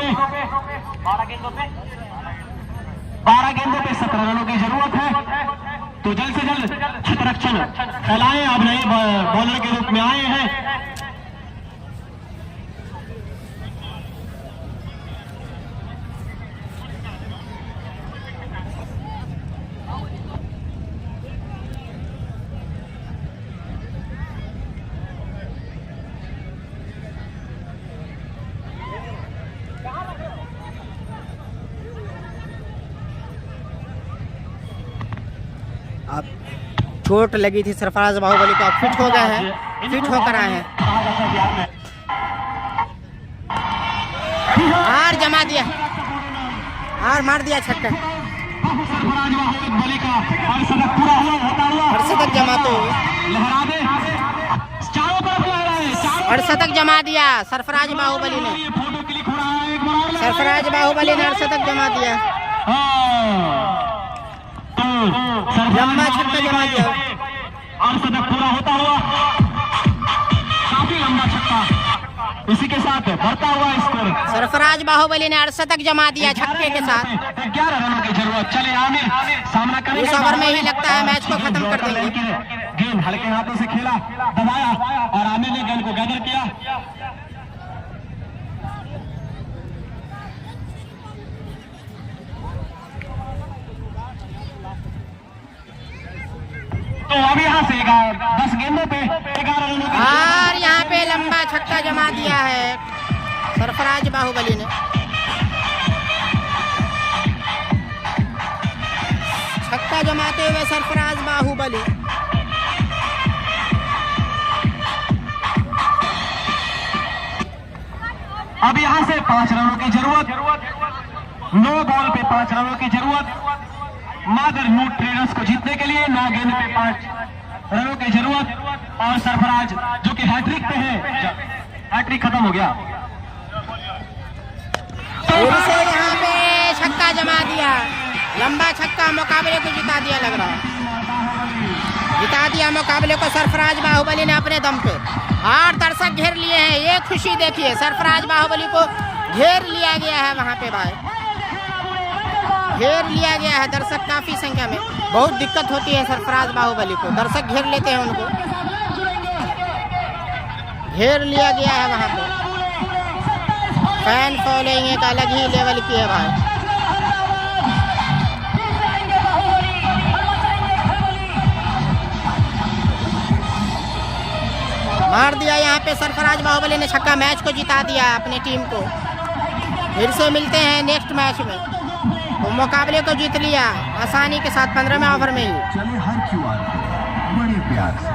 पे 17 रनों की जरूरत है। तो जल्द से जल्द क्षेत्ररक्षण फैलाएं। अब नए बॉलर के रूप में आए हैं। अब चोट लगी थी सरफराज बाहुबली को, अब फिट हो गए हैं, फिट होकर आए हैं। हार जमा दिया, हार मार दिया छक्का। अर्धशतक जमा तो अर्धशतक जमा दिया सरफराज बाहुबली ने, सरफराज बाहुबली ने अर्धशतक जमा दिया। लंबा छक्का जमा दिया, अर्धशतक पूरा होता हुआ, काफी लंबा छक्का, इसी के साथ बढ़ता हुआ स्कोर। सरफराज बाहुबली ने अर्धशतक जमा दिया छक्के के साथ। 11 रनों की जरूरत। चले आमिर सामना करेंगे। इस ओवर में ही लगता है मैच को खत्म कर देंगे। गेंद हल्के हाथों से खेला, दबाया और आमिर ने गेंद को गैदर किया। तो अब यहाँ से 10 गेंदों पे 11 रनों की और यहाँ पे लंबा छक्का जमा दिया है सरफराज बाहुबली ने। छक्का जमाते हुए सरफराज बाहुबली। अब यहाँ से 5 रनों की जरूरत। 9 बॉल पे 5 रनों की जरूरत। मादर नूट ट्रेडर्स को जीतने के लिए 9 गेंद पे 5 रनों की जरूरत। और सरफराज जो कि हैट्रिक पे है, हैट्रिक खत्म हो गया। फिर से यहाँ पे छक्का जमा दिया, लंबा छक्का, मुकाबले को जिता दिया लग रहा है, जिता दिया मुकाबले को सरफराज बाहुबली ने अपने दम पे। और दर्शक घेर लिए हैं, ये खुशी देखिए, सरफराज बाहुबली को घेर लिया गया है वहाँ पे भाई, घेर लिया गया है दर्शक काफी संख्या में। बहुत दिक्कत होती है सरफराज बाहुबली को, दर्शक घेर लेते हैं उनको, घेर लिया गया है वहाँ पे। फैन फॉलोइंग एक अलग ही लेवल की है भाई। मार दिया यहाँ पे सरफराज बाहुबली ने छक्का, मैच को जिता दिया अपनी टीम को। फिर से मिलते हैं नेक्स्ट मैच में। तो मुकाबले को जीत लिया आसानी के साथ 15वें ओवर में ही। चले हर क्यूआर बड़े प्यार से।